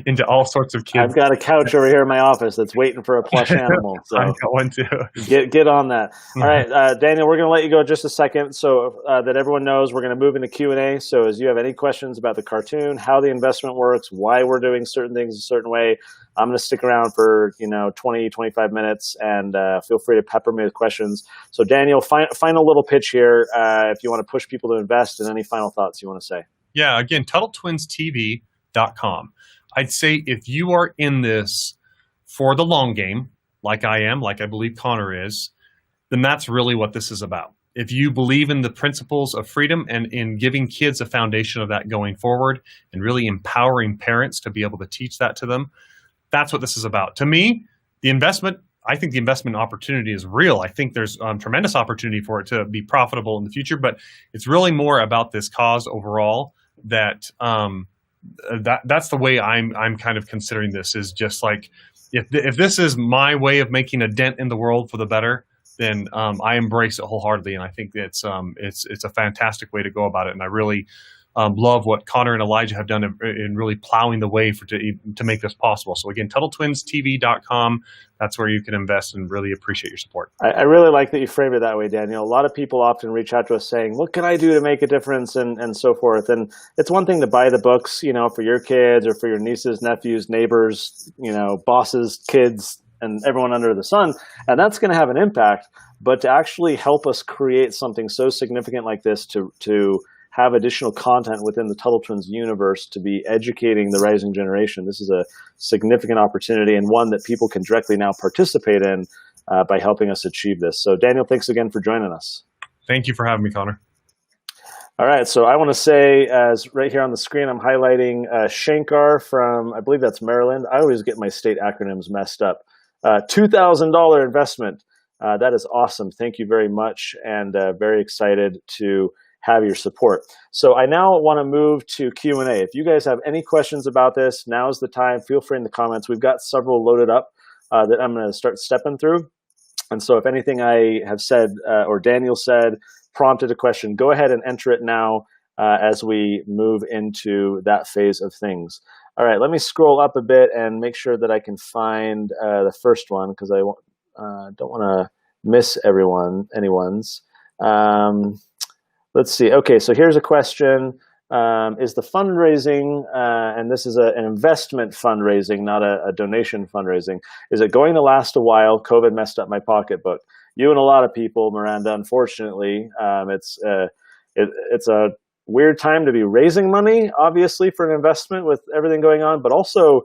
into all sorts of kids. I've got a couch over here in my office that's waiting for a plush animal. So I got one too. Get on that. All right, Daniel, we're going to let you go in just a second, so that everyone knows we're going to move into Q&A. So as you have any questions about the cartoon, how the investment works, why we're doing certain things a certain way, I'm going to stick around for 20, 25 minutes, and feel free to pepper me with questions. So Daniel, final little pitch here if you want to push people to invest, and any final thoughts you want to say. Yeah, again, TuttleTwinsTV.com. I'd say if you are in this for the long game, like I am, like I believe Connor is, then that's really what this is about. If you believe in the principles of freedom and in giving kids a foundation of that going forward, and really empowering parents to be able to teach that to them, that's what this is about. To me, I think the investment opportunity is real. I think there's tremendous opportunity for it to be profitable in the future, but it's really more about this cause overall. That's the way I'm kind of considering this, is just like, if this is my way of making a dent in the world for the better, then I embrace it wholeheartedly, and I think it's a fantastic way to go about it. And I really love what Connor and Elijah have done in really plowing the way to make this possible. So again, TuttleTwinsTV.com. That's where you can invest, and really appreciate your support. I really like that you framed it that way, Daniel. A lot of people often reach out to us saying, what can I do to make a difference, and so forth. And it's one thing to buy the books, for your kids or for your nieces, nephews, neighbors, bosses, kids, and everyone under the sun. And that's going to have an impact. But to actually help us create something so significant like this, to have additional content within the Tuttle Twins universe, to be educating the rising generation, this is a significant opportunity, and one that people can directly now participate in by helping us achieve this. So Daniel, thanks again for joining us. Thank you for having me, Connor. All right, so I want to say, as right here on the screen, I'm highlighting Shankar from, I believe that's Maryland. I always get my state acronyms messed up. $2,000 investment. That is awesome. Thank you very much, and very excited to have your support. So I now want to move to Q&A. If you guys have any questions about this, now's the time. Feel free in the comments. We've got several loaded up that I'm going to start stepping through. And so if anything I have said or Daniel said prompted a question, go ahead and enter it now as we move into that phase of things. All right, let me scroll up a bit and make sure that I can find the first one, because I don't want to miss anyone's. Let's see. Okay, so here's a question. Is the fundraising, and this is an investment fundraising, not a donation fundraising, is it going to last a while? COVID messed up my pocketbook. You and a lot of people, Miranda, unfortunately. It's a weird time to be raising money, obviously, for an investment with everything going on, but also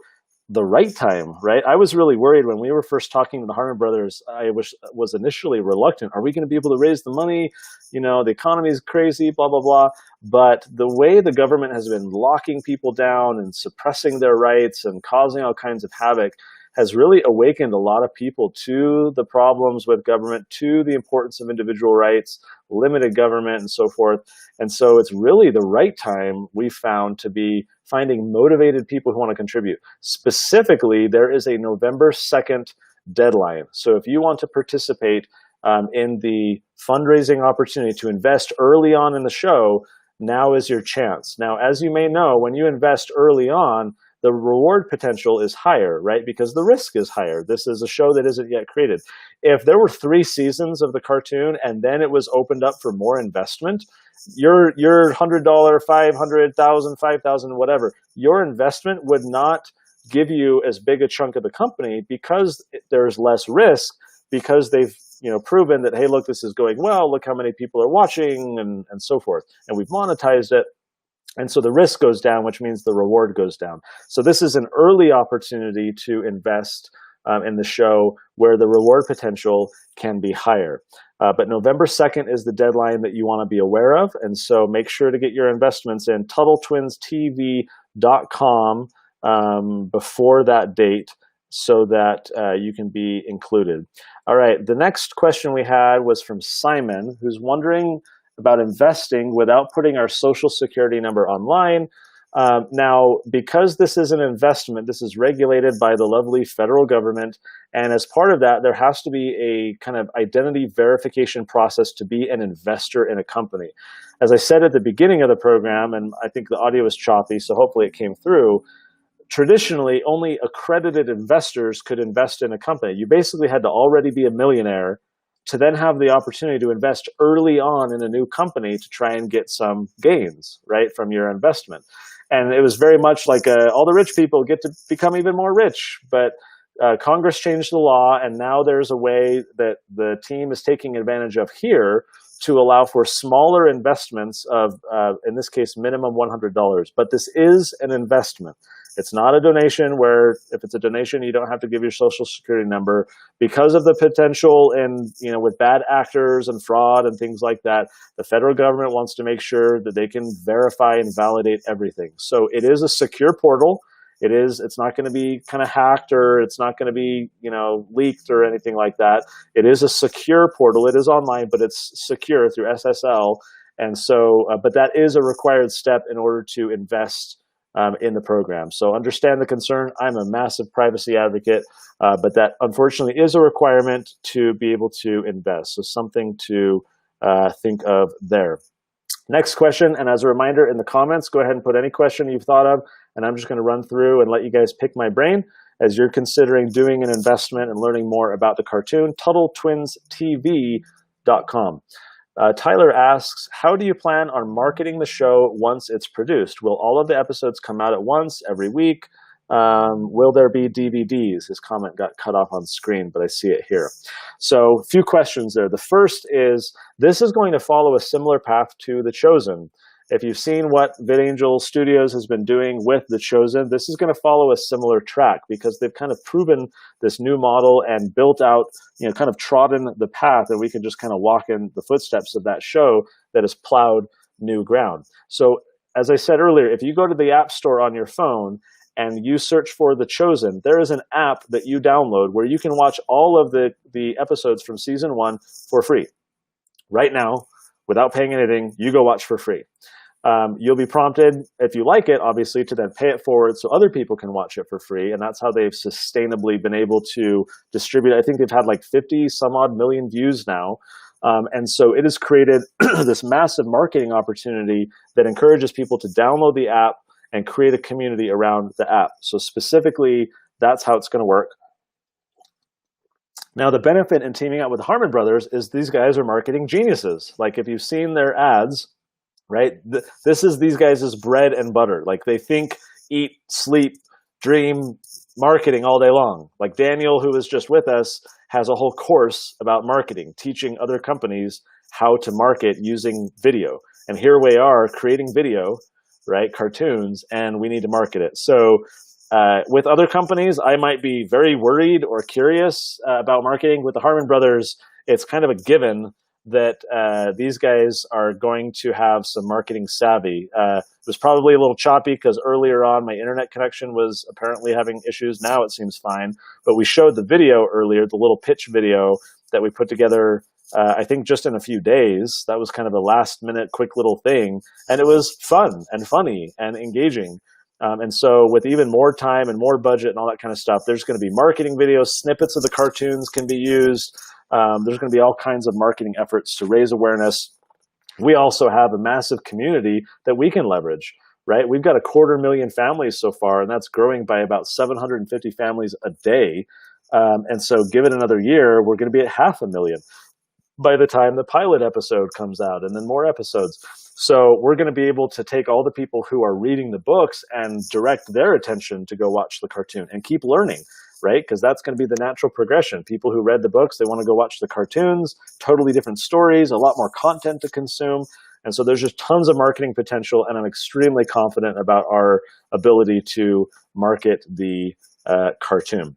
the right time, right? I was really worried when we were first talking to the Harmon brothers. I was initially reluctant. Are we going to be able to raise the money? You know, the economy is crazy, blah, blah, blah. But the way the government has been locking people down and suppressing their rights and causing all kinds of havoc has really awakened a lot of people to the problems with government, to the importance of individual rights, limited government, and so forth. And so it's really the right time, we found, to be finding motivated people who want to contribute. Specifically, there is a November 2nd deadline. So if you want to participate in the fundraising opportunity to invest early on in the show, now is your chance. Now, as you may know, when you invest early on, the reward potential is higher, right? Because the risk is higher. This is a show that isn't yet created. If there were 3 seasons of the cartoon and then it was opened up for more investment, your $100, $500,000, $5,000, whatever, your investment would not give you as big a chunk of the company because there's less risk, because they've proven that, hey, look, this is going well, look how many people are watching, and so forth. And we've monetized it. And so the risk goes down, which means the reward goes down. So this is an early opportunity to invest in the show where the reward potential can be higher. But November 2nd is the deadline that you want to be aware of. And so make sure to get your investments in TuttleTwinsTV.com before that date so that you can be included. All right, the next question we had was from Simon, who's wondering about investing without putting our social security number online. Now, because this is an investment, this is regulated by the lovely federal government. And as part of that, there has to be a kind of identity verification process to be an investor in a company. As I said at the beginning of the program, and I think the audio was choppy, so hopefully it came through, traditionally, only accredited investors could invest in a company. You basically had to already be a millionaire to then have the opportunity to invest early on in a new company to try and get some gains, right, from your investment. And it was very much like all the rich people get to become even more rich. But Congress changed the law, and now there's a way that the team is taking advantage of here to allow for smaller investments of, in this case, minimum $100. But this is an investment. It's not a donation where if it's a donation, you don't have to give your social security number. Because of the potential and, with bad actors and fraud and things like that, the federal government wants to make sure that they can verify and validate everything. So it is a secure portal. It's not going to be kind of hacked, or it's not going to be, leaked or anything like that. It is a secure portal. It is online, but it's secure through SSL. And so, but that is a required step in order to invest in the program. So understand the concern. I'm a massive privacy advocate, but that unfortunately is a requirement to be able to invest. So something to think of there. Next question, and as a reminder, in the comments, go ahead and put any question you've thought of, and I'm just going to run through and let you guys pick my brain as you're considering doing an investment and learning more about the cartoon. TuttleTwinsTV.com. Tyler asks, how do you plan on marketing the show once it's produced? Will all of the episodes come out at once, every week? Will there be DVDs? His comment got cut off on screen, but I see it here. So a few questions there. The first is, this is going to follow a similar path to The Chosen. If you've seen what VidAngel Studios has been doing with The Chosen, this is going to follow a similar track because they've kind of proven this new model and built out, kind of trodden the path, and we can just kind of walk in the footsteps of that show that has plowed new ground. So as I said earlier, if you go to the App Store on your phone and you search for The Chosen, there is an app that you download where you can watch all of the episodes from season 1 for free. Right now, without paying anything. You go watch for free. You'll be prompted, if you like it, obviously, to then pay it forward so other people can watch it for free. And that's how they've sustainably been able to distribute. I think they've had like 50 some odd million views now. And so it has created this massive marketing opportunity that encourages people to download the app and create a community around the app. So specifically, that's how it's going to work. Now, the benefit in teaming up with Harmon Brothers is these guys are marketing geniuses. Like if you've seen their ads, right? This is these guys' bread and butter. Like they think, eat, sleep, dream marketing all day long. Like Daniel, who was just with us, has a whole course about marketing, teaching other companies how to market using video. And here we are creating video, right? Cartoons, and we need to market it. So with other companies, I might be very worried or curious about marketing. With the Harmon Brothers, it's kind of a given that these guys are going to have some marketing savvy. It was probably a little choppy because earlier on my internet connection was apparently having issues. Now it seems fine. But we showed the video earlier, the little pitch video that we put together, I think just in a few days. That was kind of a last minute quick little thing. And it was fun and funny and engaging. And so with even more time and more budget and all that kind of stuff, there's going to be marketing videos, snippets of the cartoons can be used. There's going to be all kinds of marketing efforts to raise awareness. We also have a massive community that we can leverage, right? We've got 250,000 families so far, and that's growing by about 750 families a day. And so give it another year, we're going to be at 500,000 by the time the pilot episode comes out, and then more episodes. So we're going to be able to take all the people who are reading the books and direct their attention to go watch the cartoon and keep learning, right? Because that's going to be the natural progression. People who read the books, they want to go watch the cartoons, totally different stories, a lot more content to consume. And so there's just tons of marketing potential, and I'm extremely confident about our ability to market the cartoon.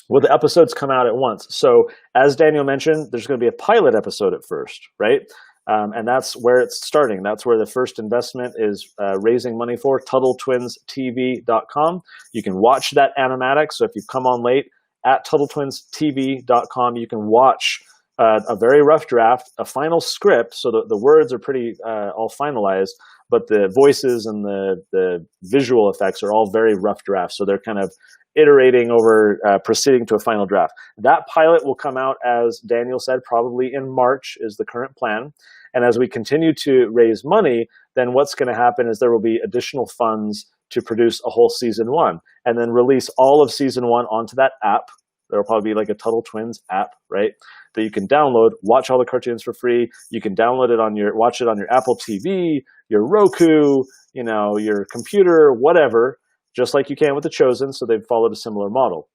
Will the episodes come out at once? So as Daniel mentioned, there's going to be a pilot episode at first, right? And that's where it's starting. That's where the first investment is raising money for, TuttleTwinsTV.com. You can watch that animatic. So if you've come on late, at TuttleTwinsTV.com, you can watch a very rough draft, a final script. So the words are pretty all finalized, but the voices and the visual effects are all very rough drafts. So they're kind of iterating over proceeding to a final draft. That pilot will come out, as Daniel said, probably in March is the current plan. And as we continue to raise money, then what's going to happen is there will be additional funds to produce a whole season 1 and then release all of season 1 onto that app. There will probably be like a Tuttle Twins app, right? That you can download, watch all the cartoons for free. You can download it watch it on your Apple TV, your Roku, your computer, whatever, just like you can with The Chosen. So they've followed a similar model.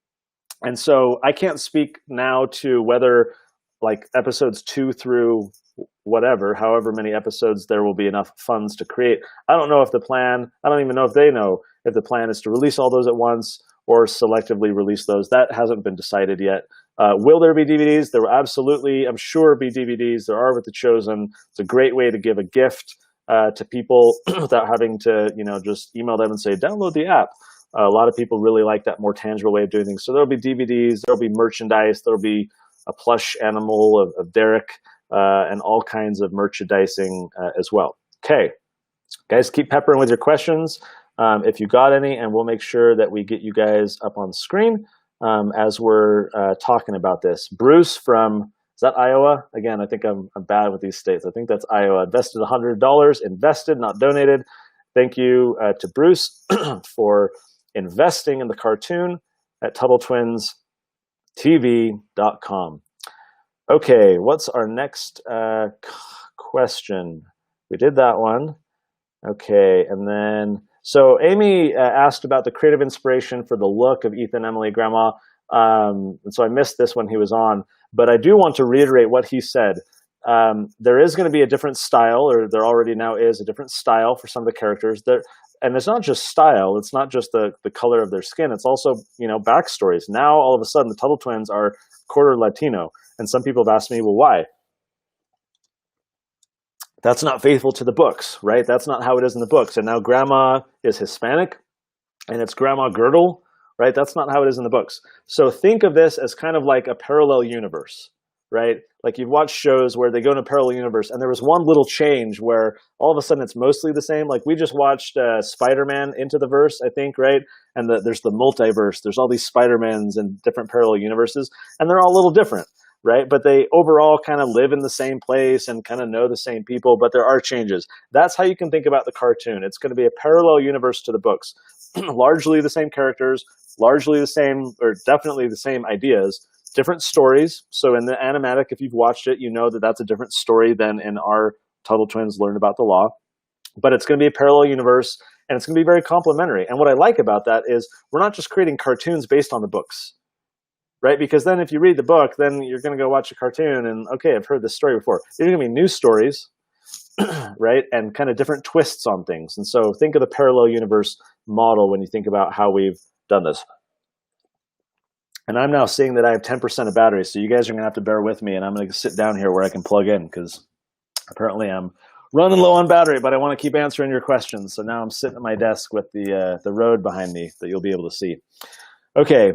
And so I can't speak now to whether like episodes 2 through whatever, however many episodes, there will be enough funds to create. I don't know if I don't even know if they know if the plan is to release all those at once or selectively release those. That hasn't been decided yet. Will there be DVDs? There will absolutely, I'm sure, be DVDs. There are with The Chosen. It's a great way to give a gift to people without having to, just email them and say, download the app. A lot of people really like that more tangible way of doing things. So there'll be DVDs, there'll be merchandise, there'll be a plush animal of Derek, and all kinds of merchandising as well. Okay, guys, keep peppering with your questions if you got any, and we'll make sure that we get you guys up on the screen as we're talking about this. Bruce from, is that Iowa? Again, I think I'm bad with these states. I think that's Iowa. Invested $100, invested, not donated. Thank you to Bruce for investing in the cartoon at TuttleTwinsTV.com. Okay, what's our next question? We did that one. Okay, and then, so Amy asked about the creative inspiration for the look of Ethan, Emily, Grandma. And so I missed this when he was on, but I do want to reiterate what he said. There is going to be a different style, or there already now is a different style for some of the characters. And it's not just style. It's not just the color of their skin. It's also, backstories. Now, all of a sudden, the Tuttle Twins are quarter Latino. And some people have asked me, well, why? That's not faithful to the books, right? That's not how it is in the books. And now Grandma is Hispanic, and it's Grandma Girdle, right? That's not how it is in the books. So think of this as kind of like a parallel universe, right? Like you've watched shows where they go in a parallel universe and there was one little change where all of a sudden it's mostly the same. Like we just watched Spider-Man Into the Verse, I think, right? And there's the multiverse. There's all these Spider-Mans in different parallel universes, and they're all a little different, right? But they overall kind of live in the same place and kind of know the same people, but there are changes. That's how you can think about the cartoon. It's going to be a parallel universe to the books. Largely the same characters, largely the same, or definitely the same ideas, different stories. So in the animatic, if you've watched it, you know that that's a different story than in our Tuttle Twins Learn About the Law. But it's going to be a parallel universe, and it's going to be very complementary. And what I like about that is we're not just creating cartoons based on the books, right? Because then if you read the book, then you're going to go watch a cartoon and, okay, I've heard this story before. There's going to be new stories, right? And kind of different twists on things. And so think of the parallel universe model when you think about how we've done this. And I'm now seeing that I have 10% of battery, so you guys are going to have to bear with me, and I'm going to sit down here where I can plug in because apparently I'm running low on battery, but I want to keep answering your questions. So now I'm sitting at my desk with the road behind me that you'll be able to see. Okay,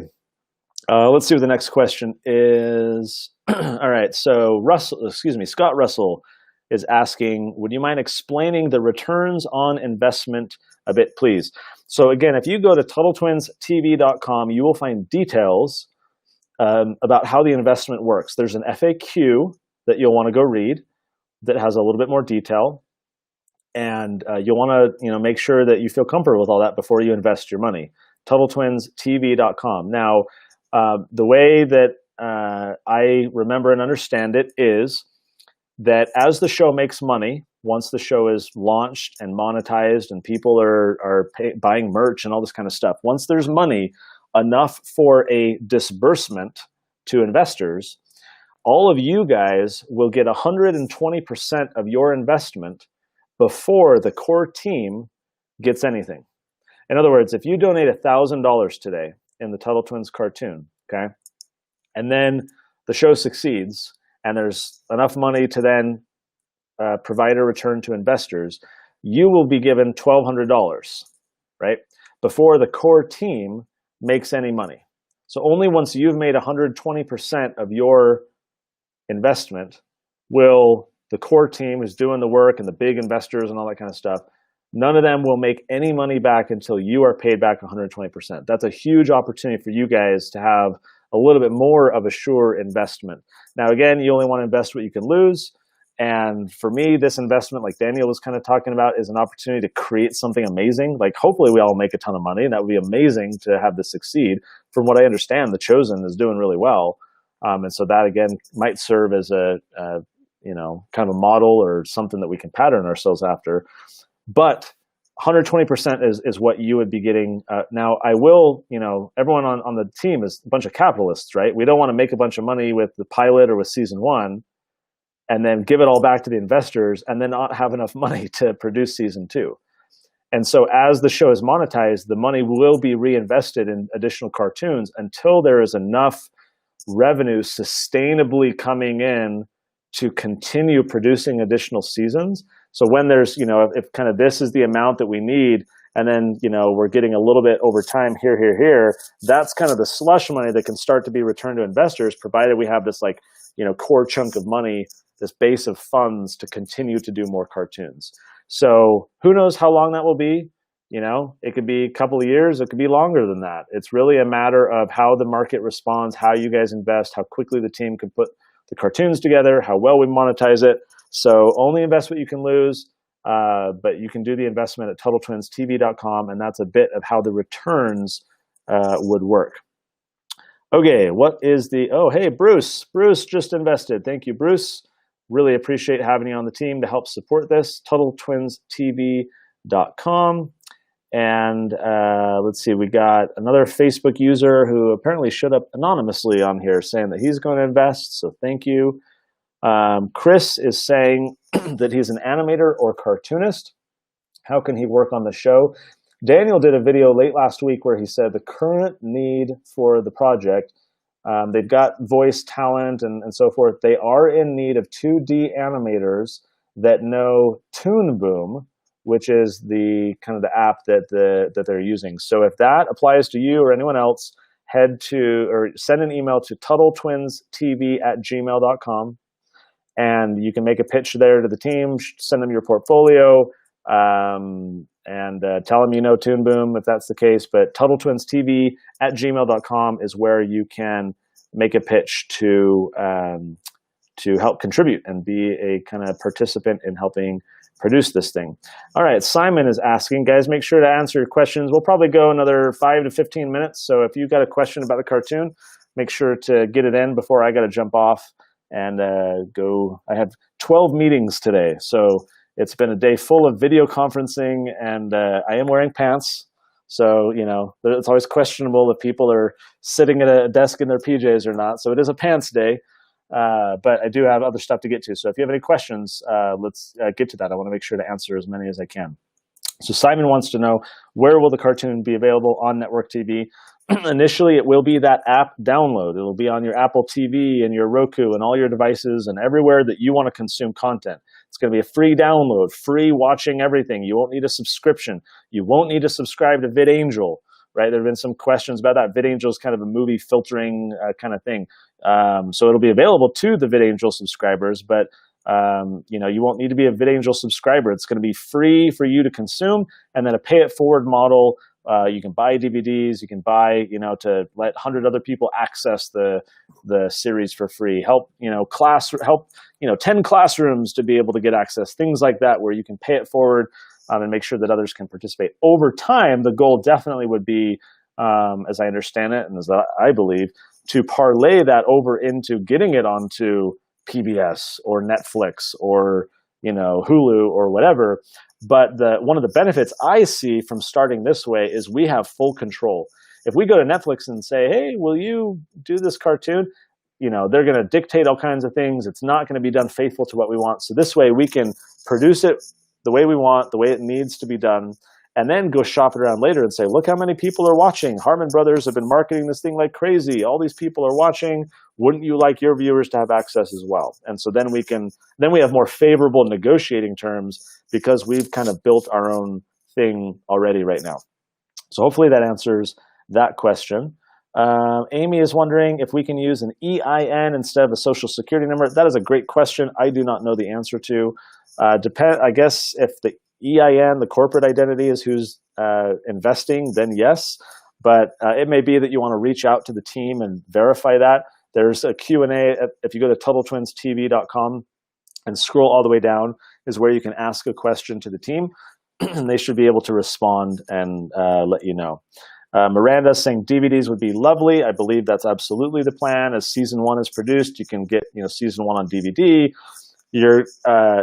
let's see what the next question is. All right, so Scott Russell is asking, would you mind explaining the returns on investment a bit, please? So again, if you go to TuttleTwinsTV.com, you will find details about how the investment works. There's an FAQ that you'll want to go read that has a little bit more detail, and you'll want to make sure that you feel comfortable with all that before you invest your money. TuttleTwinsTV.com. Now, the way that I remember and understand it is that as the show makes money, once the show is launched and monetized and people are buying merch and all this kind of stuff, once there's money enough for a disbursement to investors, all of you guys will get 120% of your investment before the core team gets anything. In other words, if you donate $1,000 today in the Tuttle Twins cartoon, okay, and then the show succeeds, and there's enough money to then provide a return to investors, you will be given $1,200, right? Before the core team makes any money. So only once you've made 120% of your investment will the core team who's doing the work and the big investors and all that kind of stuff, none of them will make any money back until you are paid back 120%. That's a huge opportunity for you guys to have a little bit more of a sure investment. Now, again, you only want to invest what you can lose. And for me, this investment, like Daniel was kind of talking about, is an opportunity to create something amazing. Like hopefully we all make a ton of money, and that would be amazing to have this succeed. From what I understand, The Chosen is doing really well. And so that, again, might serve as a kind of a model or something that we can pattern ourselves after. But 120% is what you would be getting. Now, I will, everyone on the team is a bunch of capitalists, right? We don't want to make a bunch of money with the pilot or with season one and then give it all back to the investors and then not have enough money to produce season two. And so as the show is monetized, the money will be reinvested in additional cartoons until there is enough revenue sustainably coming in to continue producing additional seasons. So when there's, if kind of this is the amount that we need, and then, we're getting a little bit over time here, that's kind of the slush money that can start to be returned to investors, provided we have this core chunk of money, this base of funds to continue to do more cartoons. So who knows how long that will be? It could be a couple of years, it could be longer than that. It's really a matter of how the market responds, how you guys invest, how quickly the team can put the cartoons together, how well we monetize it. So only invest what you can lose, but you can do the investment at TuttleTwinsTV.com, and that's a bit of how the returns would work. Okay, what is hey, Bruce. Bruce just invested. Thank you, Bruce. Really appreciate having you on the team to help support this. TuttleTwinsTV.com. And let's see, we got another Facebook user who apparently showed up anonymously on here saying that he's going to invest, so thank you. Chris is saying that he's an animator or cartoonist. How can he work on the show? Daniel did a video late last week where he said the current need for the project, they've got voice talent and so forth. They are in need of 2D animators that know Toon Boom, which is the kind of the app that they're using. So if that applies to you or anyone else, head to or send an email to TuttleTwinsTV@gmail.com, and you can make a pitch there to the team. Send them your portfolio, and tell them you know Toon Boom if that's the case. But TuttleTwinsTV@gmail.com is where you can make a pitch to help contribute and be a kind of participant in helping produce this thing. All right, Simon is asking, guys, make sure to answer your questions. We'll probably go another 5 to 15 minutes. So if you've got a question about the cartoon, make sure to get it in before I got to jump off and go. I have 12 meetings today. So it's been a day full of video conferencing, and I am wearing pants. So, it's always questionable if people are sitting at a desk in their PJs or not. So it is a pants day. But I do have other stuff to get to. So if you have any questions, let's get to that. I want to make sure to answer as many as I can. So Simon wants to know, where will the cartoon be available on network TV? Initially, it will be that app download. It'll be on your Apple TV and your Roku and all your devices and everywhere that you want to consume content. It's going to be a free download, free watching everything. You won't need a subscription. You won't need to subscribe to VidAngel. Right? There have been some questions about that. VidAngel is kind of a movie filtering kind of thing. So it'll be available to the VidAngel subscribers, but you won't need to be a VidAngel subscriber. It's going to be free for you to consume, and then a pay it forward model. You can buy DVDs. You can buy, to let 100 other people access the series for free. Help 10 classrooms to be able to get access. Things like that, where you can pay it forward. And make sure that others can participate. Over time, the goal definitely would be, as I understand it, and as I believe, to parlay that over into getting it onto PBS or Netflix or Hulu or whatever. But one of the benefits I see from starting this way is we have full control. If we go to Netflix and say, "Hey, will you do this cartoon?" They're going to dictate all kinds of things. It's not going to be done faithful to what we want. So this way, we can produce it the way we want, the way it needs to be done, and then go shop it around later and say, look how many people are watching. Harmon Brothers have been marketing this thing like crazy. All these people are watching. Wouldn't you like your viewers to have access as well? And so then we have more favorable negotiating terms because we've kind of built our own thing already right now. So hopefully that answers that question. Amy is wondering if we can use an EIN instead of a social security number. That is a great question. I do not know the answer to. I guess if the EIN, the corporate identity, is who's investing, then yes. But it may be that you want to reach out to the team and verify that. There's a Q&A. If you go to TuttleTwinsTV.com and scroll all the way down is where you can ask a question to the team. And they should be able to respond and let you know. Miranda saying DVDs would be lovely. I believe that's absolutely the plan. As season 1 is produced, you can get season 1 on DVD.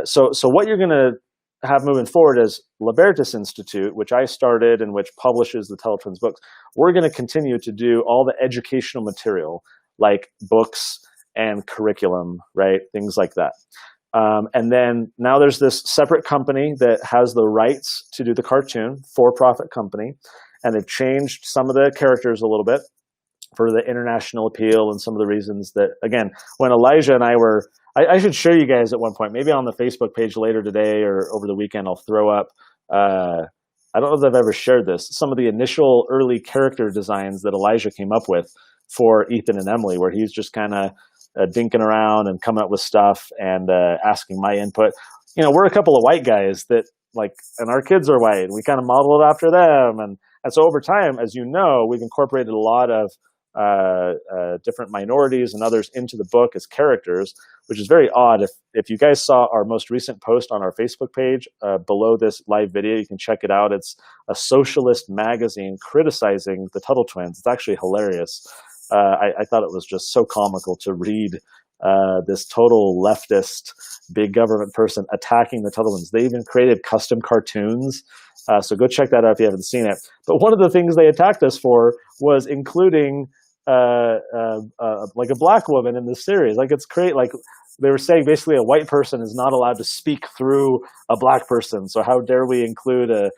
So what you're going to have moving forward is Libertas Institute, which I started and which publishes the Tuttle Twins books. We're going to continue to do all the educational material, like books and curriculum, right? Things like that. And then now there's this separate company that has the rights to do the cartoon, for-profit company, and they've changed some of the characters a little bit for the international appeal and some of the reasons that, again, when Elijah and I were, I should show you guys at one point, maybe on the Facebook page later today or over the weekend, I'll throw up, I don't know if I've ever shared this, some of the initial early character designs that Elijah came up with for Ethan and Emily, where he's just kind of dinking around and coming up with stuff and asking my input. We're a couple of white guys that and our kids are white, and we kind of model it after them. And so over time, as you know, we've incorporated a lot of different minorities and others into the book as characters, which is very odd. If you guys saw our most recent post on our Facebook page below this live video, you can check it out. It's a socialist magazine criticizing the Tuttle Twins. It's actually hilarious. I thought it was just so comical to read this total leftist big government person attacking the Tuttle Twins. They even created custom cartoons. So go check that out if you haven't seen it. But one of the things they attacked us for was including like a black woman in this series. It's great. They were saying basically a white person is not allowed to speak through a black person. So how dare we include a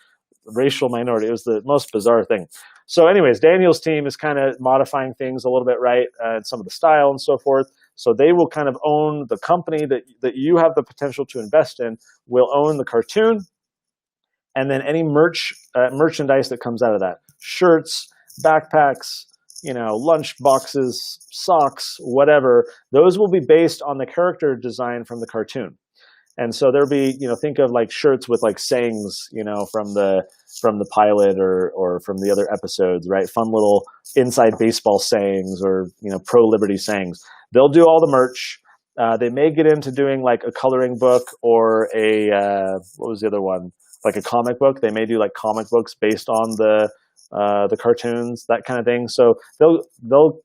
racial minority? It was the most bizarre thing. So anyways, Daniel's team is kind of modifying things a little bit, right? Some of the style and so forth. So they will kind of own the company that you have the potential to invest in, will own the cartoon. And then any merchandise that comes out of that, shirts, backpacks, lunch boxes, socks, whatever. Those will be based on the character design from the cartoon. And so there'll be, think of like shirts with like sayings, from the pilot or from the other episodes, right? Fun little inside baseball sayings or, pro liberty sayings. They'll do all the merch. They may get into doing like a coloring book or what was the other one? Like a comic book. They may do like comic books based on the cartoons, that kind of thing. So they'll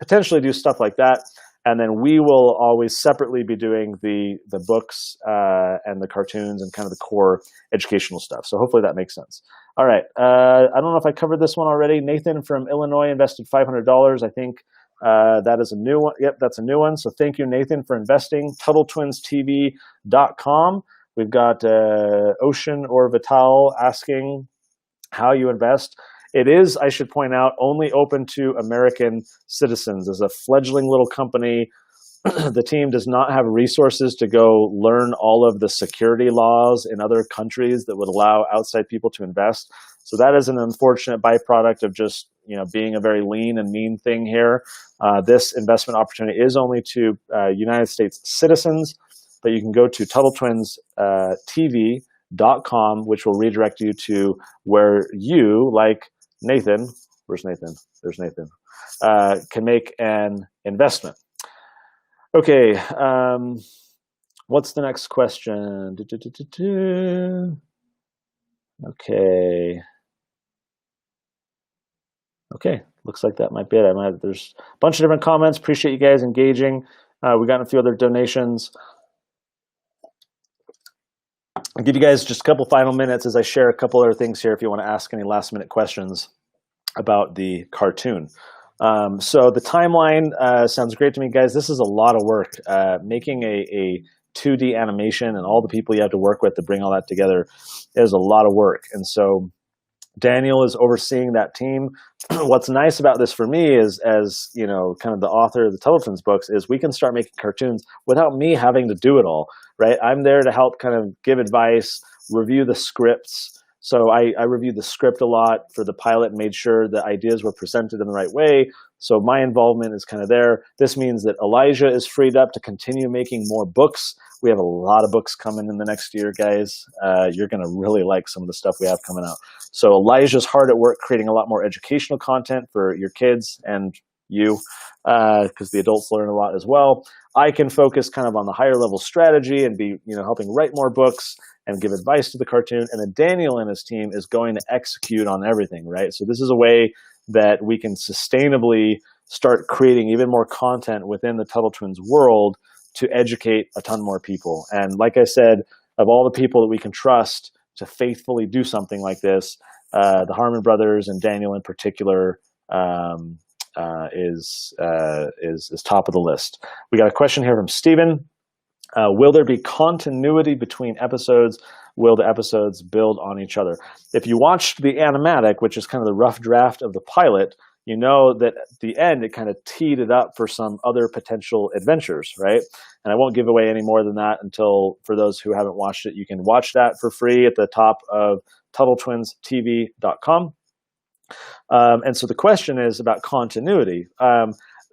potentially do stuff like that. And then we will always separately be doing the books and the cartoons and kind of the core educational stuff. So hopefully that makes sense. All right. I don't know if I covered this one already. Nathan from Illinois invested $500. I think that is a new one. Yep, that's a new one. So thank you, Nathan, for investing. TuttleTwinsTV.com. We've got Ocean or Vital asking how you invest. It is, I should point out, only open to American citizens. As a fledgling little company, the team does not have resources to go learn all of the security laws in other countries that would allow outside people to invest. So that is an unfortunate byproduct of just being a very lean and mean thing here. This investment opportunity is only to United States citizens, but you can go to TuttleTwinsTV.com, which will redirect you to where you, like Nathan, where's Nathan? There's Nathan, can make an investment. Okay, what's the next question? Okay, looks like that might be it. There's a bunch of different comments. Appreciate you guys engaging. We got a few other donations. I'll give you guys just a couple final minutes as I share a couple other things here if you want to ask any last minute questions about the cartoon. So the timeline sounds great to me, guys. This is a lot of work. Making a 2D animation and all the people you have to work with to bring all that together is a lot of work. And so Daniel is overseeing that team. What's nice about this for me is, as kind of the author of the Tuttle Twins books, is we can start making cartoons without me having to do it all, right? I'm there to help kind of give advice, review the scripts. So I reviewed the script a lot for the pilot and made sure the ideas were presented in the right way. So my involvement is kind of there. This means that Elijah is freed up to continue making more books. We have a lot of books coming in the next year, guys. You're going to really like some of the stuff we have coming out. So Elijah's hard at work creating a lot more educational content for your kids and you, because the adults learn a lot as well. I can focus kind of on the higher level strategy and be, helping write more books and give advice to the cartoon. And then Daniel and his team is going to execute on everything, right? So this is a way that we can sustainably start creating even more content within the Tuttle Twins world to educate a ton more people. And like I said, of all the people that we can trust to faithfully do something like this, the Harmon brothers and Daniel in particular is top of the list. We got a question here from Stephen. Will there be continuity between episodes? Will the episodes build on each other? If you watched the animatic, which is kind of the rough draft of the pilot, you know that at the end it kind of teed it up for some other potential adventures, right? And I won't give away any more than that until, for those who haven't watched it, you can watch that for free at the top of TuttleTwinsTV.com. And so the question is about continuity.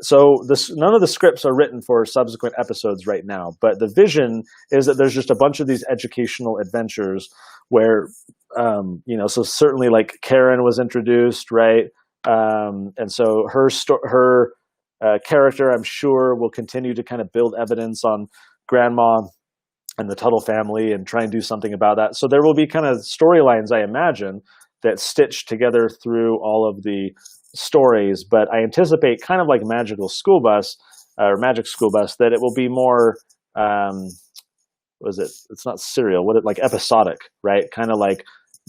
So none of the scripts are written for subsequent episodes right now, but the vision is that there's just a bunch of these educational adventures where, so certainly like Karen was introduced, right? And so her character, I'm sure, will continue to kind of build evidence on Grandma and the Tuttle family and try and do something about that. So there will be kind of storylines, I imagine, that stitch together through all of the stories, but I anticipate kind of like Magical School Bus or Magic School Bus that it will be more it's not serial, like episodic, right? Kind of like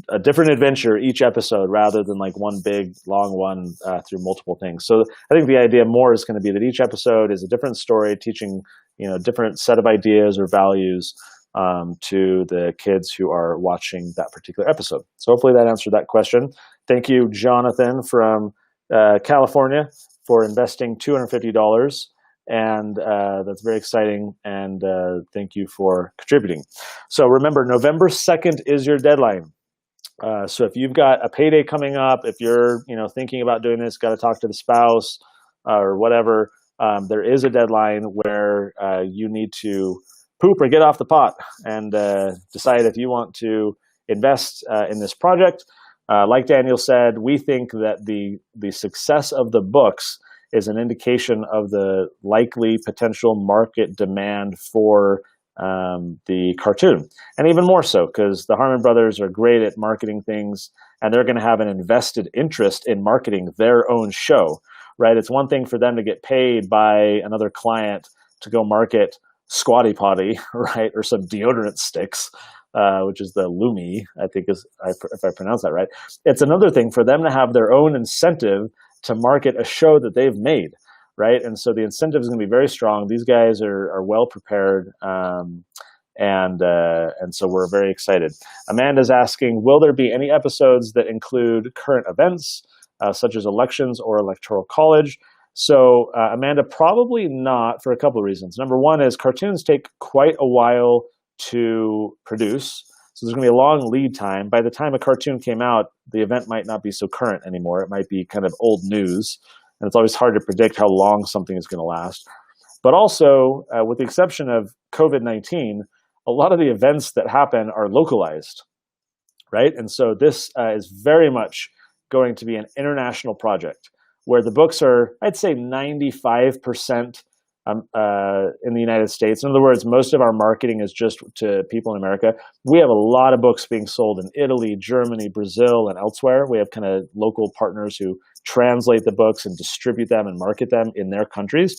a different adventure each episode rather than like one big long one through multiple things. So I think the idea more is going to be that each episode is a different story teaching different set of ideas or values to the kids who are watching that particular episode. So hopefully that answered that question. Thank you, Jonathan from California, for investing $250. And that's very exciting. And thank you for contributing. So remember, November 2nd is your deadline. So if you've got a payday coming up, if you're thinking about doing this, got to talk to the spouse or whatever. There is a deadline where you need to poop or get off the pot and decide if you want to invest in this project. Like Daniel said, we think that the success of the books is an indication of the likely potential market demand for the cartoon. And even more so, because the Harmon brothers are great at marketing things, and they're going to have an invested interest in marketing their own show, right? It's one thing for them to get paid by another client to go market Squatty Potty, right? Or some deodorant sticks, which is the Lumi, I think if I pronounce that right. It's another thing for them to have their own incentive to market a show that they've made, right? And so the incentive is going to be very strong. These guys are well prepared, and so we're very excited. Amanda's asking, will there be any episodes that include current events, such as elections or electoral college? So Amanda, probably not, for a couple of reasons. Number one is cartoons take quite a while to produce. So there's going to be a long lead time. By the time a cartoon came out, the event might not be so current anymore. It might be kind of old news. And it's always hard to predict how long something is going to last. But also, with the exception of COVID-19, a lot of the events that happen are localized, right? And so this is very much going to be an international project where the books are, I'd say, 95% in the United States. In other words, most of our marketing is just to people in America. We have a lot of books being sold in Italy, Germany, Brazil, and elsewhere. We have kind of local partners who translate the books and distribute them and market them in their countries.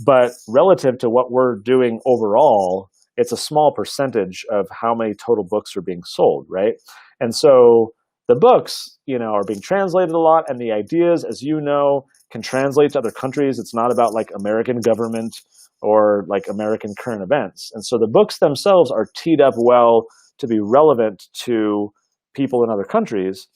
But relative to what we're doing overall, it's a small percentage of how many total books are being sold, right? And so the books, are being translated a lot, and the ideas, as you know, can translate to other countries. It's not about like American government or like American current events. And so the books themselves are teed up well to be relevant to people in other countries.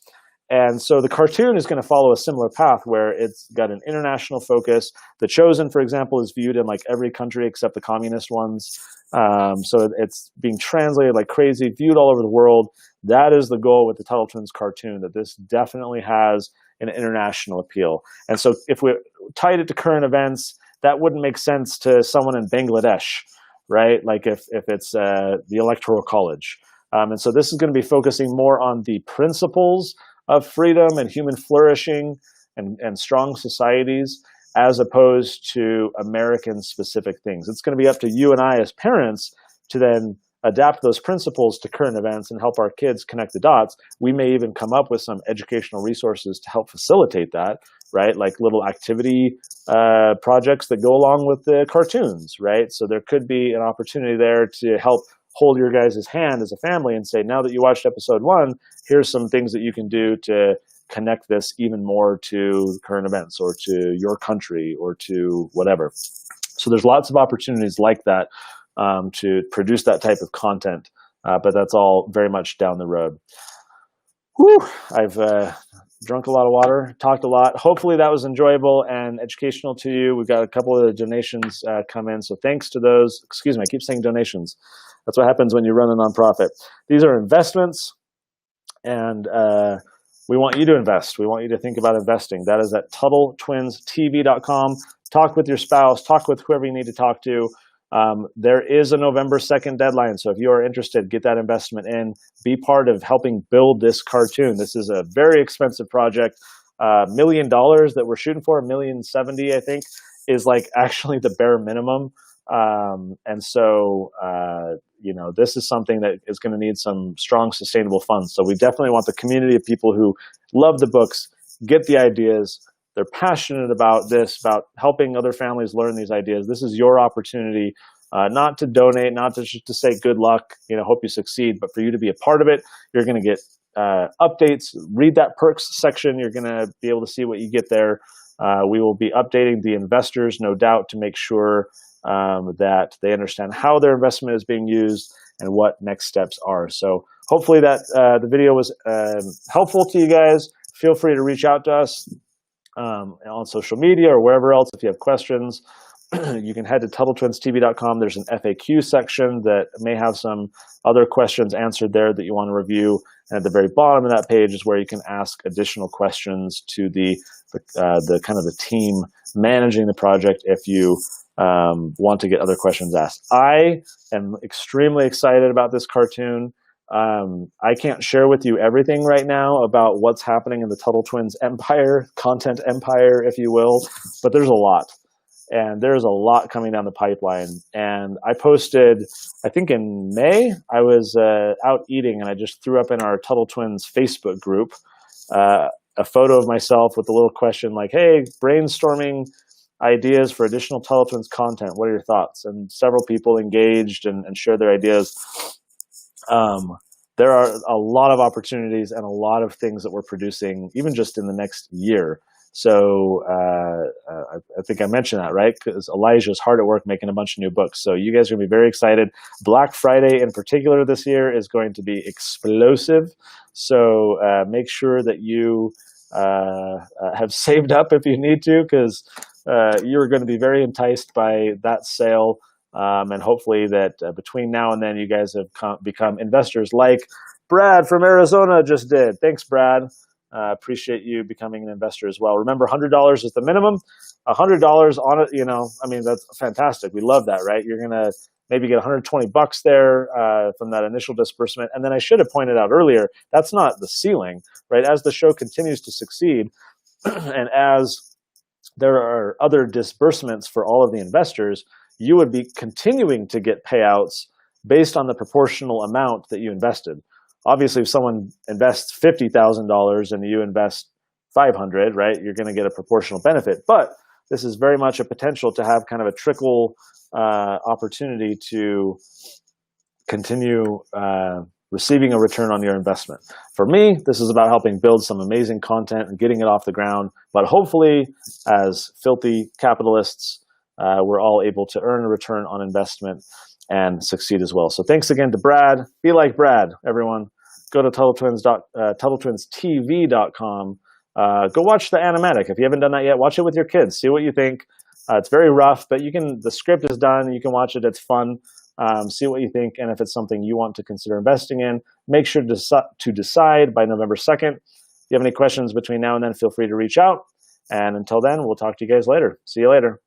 And so the cartoon is going to follow a similar path where it's got an international focus. The Chosen, for example, is viewed in like every country except the communist ones. So it's being translated like crazy, viewed all over the world. That is the goal with the Tuttle Twins cartoon, that this definitely has an international appeal. And so if we tied it to current events, that wouldn't make sense to someone in Bangladesh, right? Like if it's the Electoral College. And so this is going to be focusing more on the principles of freedom and human flourishing and strong societies, as opposed to American-specific things. It's going to be up to you and I as parents to then adapt those principles to current events and help our kids connect the dots. We may even come up with some educational resources to help facilitate that, right? Like little activity projects that go along with the cartoons, right? So there could be an opportunity there to help hold your guys' hand as a family and say, now that you watched episode 1, here's some things that you can do to connect this even more to current events or to your country or to whatever. So there's lots of opportunities like that to produce that type of content, but that's all very much down the road. Whew, I've drunk a lot of water, talked a lot. Hopefully that was enjoyable and educational to you. We've got a couple of donations come in, so thanks to those. Excuse me, I keep saying donations. That's what happens when you run a nonprofit. These are investments, and we want you to invest. We want you to think about investing. That is at TuttleTwinsTV.com. Talk with your spouse. Talk with whoever you need to talk to. There is a November 2nd deadline, so if you are interested, get that investment in. Be part of helping build this cartoon. This is a very expensive project. $1 million that we're shooting for, $1,070,000, I think, is like actually the bare minimum. And so, this is something that is going to need some strong, sustainable funds. So we definitely want the community of people who love the books, get the ideas. They're passionate about this, about helping other families learn these ideas. This is your opportunity, not to donate, not to say good luck, hope you succeed, but for you to be a part of it. You're going to get updates. Read that perks section. You're going to be able to see what you get there. We will be updating the investors, no doubt, to make sure that they understand how their investment is being used and what next steps are. So hopefully that the video was helpful to you guys. Feel free to reach out to us on social media or wherever else if you have questions. you can head to TuttleTwinsTV.com. There's an FAQ section that may have some other questions answered there that you want to review. And at the very bottom of that page is where you can ask additional questions to the kind of the team managing the project if you want to get other questions asked. I am extremely excited about this cartoon. I can't share with you everything right now about what's happening in the Tuttle Twins empire, content empire, if you will, but there's a lot. And there's a lot coming down the pipeline. And I posted, I think in May, I was out eating and I just threw up in our Tuttle Twins Facebook group a photo of myself with a little question like, hey, brainstorming ideas for additional Tuttle Twins content. What are your thoughts? And several people engaged and shared their ideas. There are a lot of opportunities and a lot of things that we're producing, even just in the next year. So I think I mentioned that, right? Because Elijah's hard at work making a bunch of new books. So you guys are going to be very excited. Black Friday in particular this year is going to be explosive. So make sure that you have saved up if you need to, because you're going to be very enticed by that sale. And hopefully that between now and then you guys have become investors like Brad from Arizona just did. Thanks, Brad. Appreciate you becoming an investor as well. Remember, $100 is the minimum. $100 on it, you know, I mean, that's fantastic. We love that, right? You're going to maybe get 120 bucks there from that initial disbursement. And then I should have pointed out earlier, that's not the ceiling, right? As the show continues to succeed and as there are other disbursements for all of the investors, you would be continuing to get payouts based on the proportional amount that you invested. Obviously, if someone invests $50,000 and you invest 500, right, you're going to get a proportional benefit. But this is very much a potential to have kind of a trickle opportunity to continue receiving a return on your investment. For me, this is about helping build some amazing content and getting it off the ground. But hopefully, as filthy capitalists, we're all able to earn a return on investment and succeed as well. So thanks again to Brad. Be like Brad, everyone. Go to TuttleTwinsTV.com. Go watch the animatic. If you haven't done that yet, watch it with your kids. See what you think. It's very rough, but the script is done. You can watch it. It's fun. See what you think. And if it's something you want to consider investing in, make sure to decide by November 2nd. If you have any questions between now and then, feel free to reach out. And until then, we'll talk to you guys later. See you later.